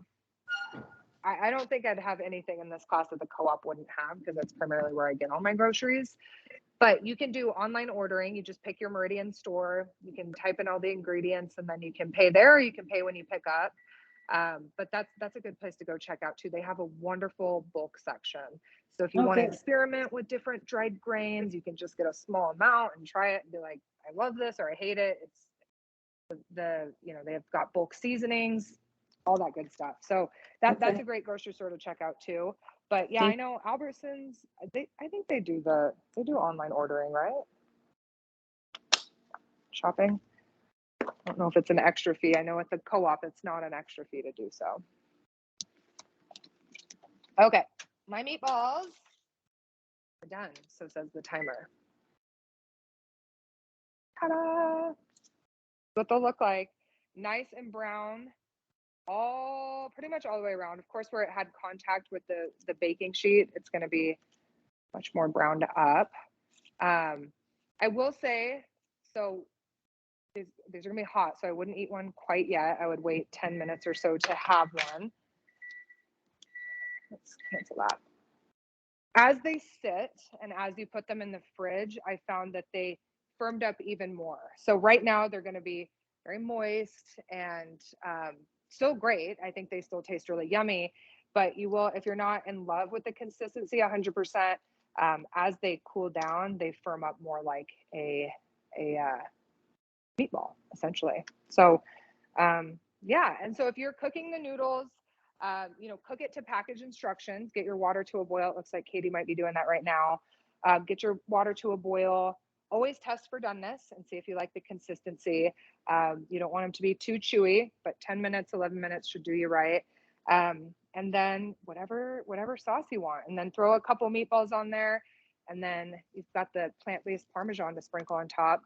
I don't think I'd have anything in this class that the Co-op wouldn't have, because that's primarily where I get all my groceries. But you can do online ordering. You just pick your Meridian store. You can type in all the ingredients, and then you can pay there, or you can pay when you pick up. But that's a good place to go check out too. They have a wonderful bulk section. So if you want to experiment with different dried grains, you can just get a small amount and try it and be like, I love this or I hate it. It's you know, they've got bulk seasonings, all that good stuff. So that's a great grocery store to check out too. But yeah, I know Albertsons, I think they do online ordering, right? Shopping. I don't know if it's an extra fee. I know at the Co-op, it's not an extra fee to do so. Okay, my meatballs are done. So says the timer. Ta-da! What they'll look like, nice and brown, pretty much all the way around. Of course, where it had contact with the baking sheet, it's going to be much more browned up. I will say, so these are gonna be hot, so I wouldn't eat one quite yet. I would wait 10 minutes or so to have one. Let's cancel that. As they sit and as you put them in the fridge, I found that they firmed up even more. So right now they're gonna be very moist and still great. I think they still taste really yummy, but you will, if you're not in love with the consistency 100%, as they cool down, they firm up more like a meatball, essentially. So yeah, and so if you're cooking the noodles, you know, cook it to package instructions. Get your water to a boil. It looks like Katie might be doing that right now. Get your water to a boil. Always test for doneness and see if you like the consistency. You don't want them to be too chewy, but 10 minutes, 11 minutes should do you right. And then whatever sauce you want, and then throw a couple meatballs on there, and then you've got the plant-based Parmesan to sprinkle on top.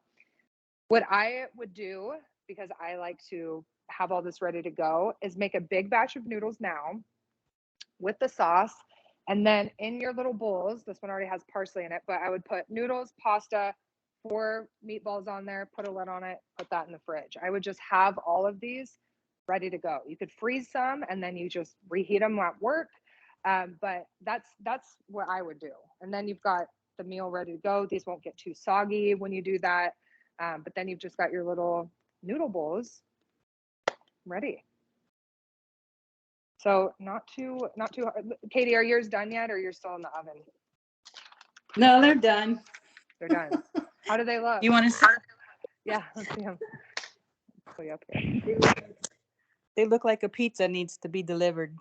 What I would do, because I like to have all this ready to go, is make a big batch of noodles now with the sauce. And then in your little bowls, this one already has parsley in it, but I would put noodles, pasta, 4 meatballs on there, put a lid on it, put that in the fridge. I would just have all of these ready to go. You could freeze some and then you just reheat them at work. But that's what I would do. And then you've got the meal ready to go. These won't get too soggy when you do that. But then you've just got your little noodle bowls ready. So not too hard. Katie, are yours done yet, or you're still in the oven? No, they're done. They're done. How do they look? You want to see? Yeah, let's see them. Pull you up here. They look like a pizza needs to be delivered.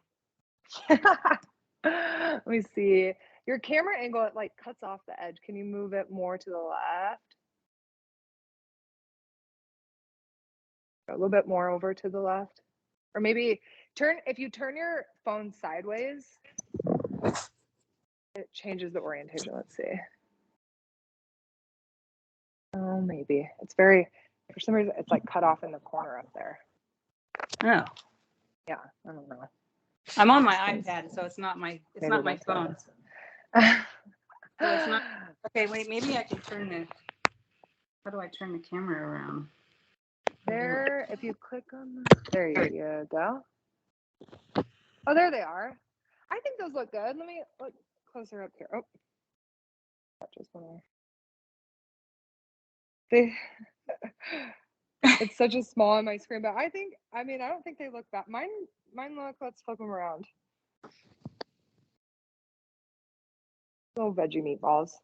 Let me see. Your camera angle, it like cuts off the edge. Can you move it more to the left? A little bit more over to the left. Or maybe if you turn your phone sideways, it changes the orientation. Let's see. Oh, maybe. It's for some reason, it's like cut off in the corner up there. Oh. Yeah, I don't know. I'm on my iPad, so it's not my phone. So it's not. Okay, wait, maybe I can how do I turn the camera around? There, if you click on there you go. Oh, there they are. I think those look good. Let me look closer up here. Oh, that just went away. It's such a small on my screen, but I don't think they look bad. Mine look, let's flip them around. Little veggie meatballs.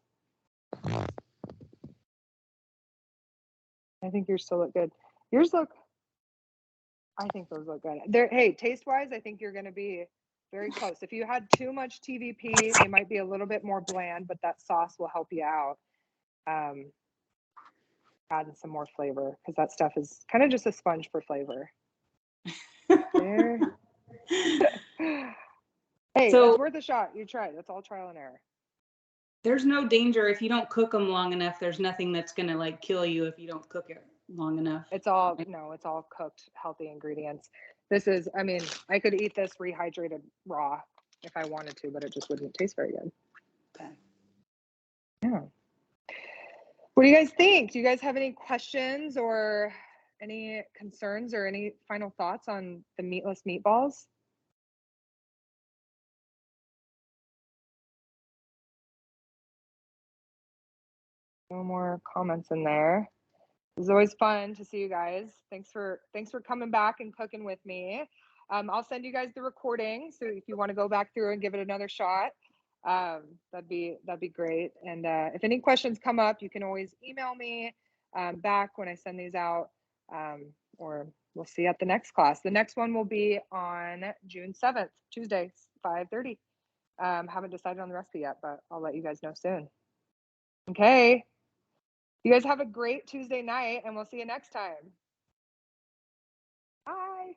I think yours still look good. I think those look good. Hey, taste-wise, I think you're going to be very close. If you had too much TVP, they might be a little bit more bland, but that sauce will help you out. Adding some more flavor, because that stuff is kind of just a sponge for flavor. There. Hey, So, it's worth a shot. You try it. That's all trial and error. There's no danger if you don't cook them long enough. There's nothing that's gonna like kill you if you don't cook it long enough. It's all cooked, healthy ingredients. This is, I could eat this rehydrated raw if I wanted to, but it just wouldn't taste very good. Okay. Yeah. What do you guys think? Do you guys have any questions or any concerns or any final thoughts on the meatless meatballs? No more comments in there. It's always fun to see you guys. Thanks for coming back and cooking with me. I'll send you guys the recording, so if you want to go back through and give it another shot, that'd be great. And if any questions come up, you can always email me back when I send these out, or we'll see you at the next class. The next one will be on June 7th, Tuesday, 5:30. Haven't decided on the recipe yet, but I'll let you guys know soon. Okay. You guys have a great Tuesday night, and we'll see you next time. Bye.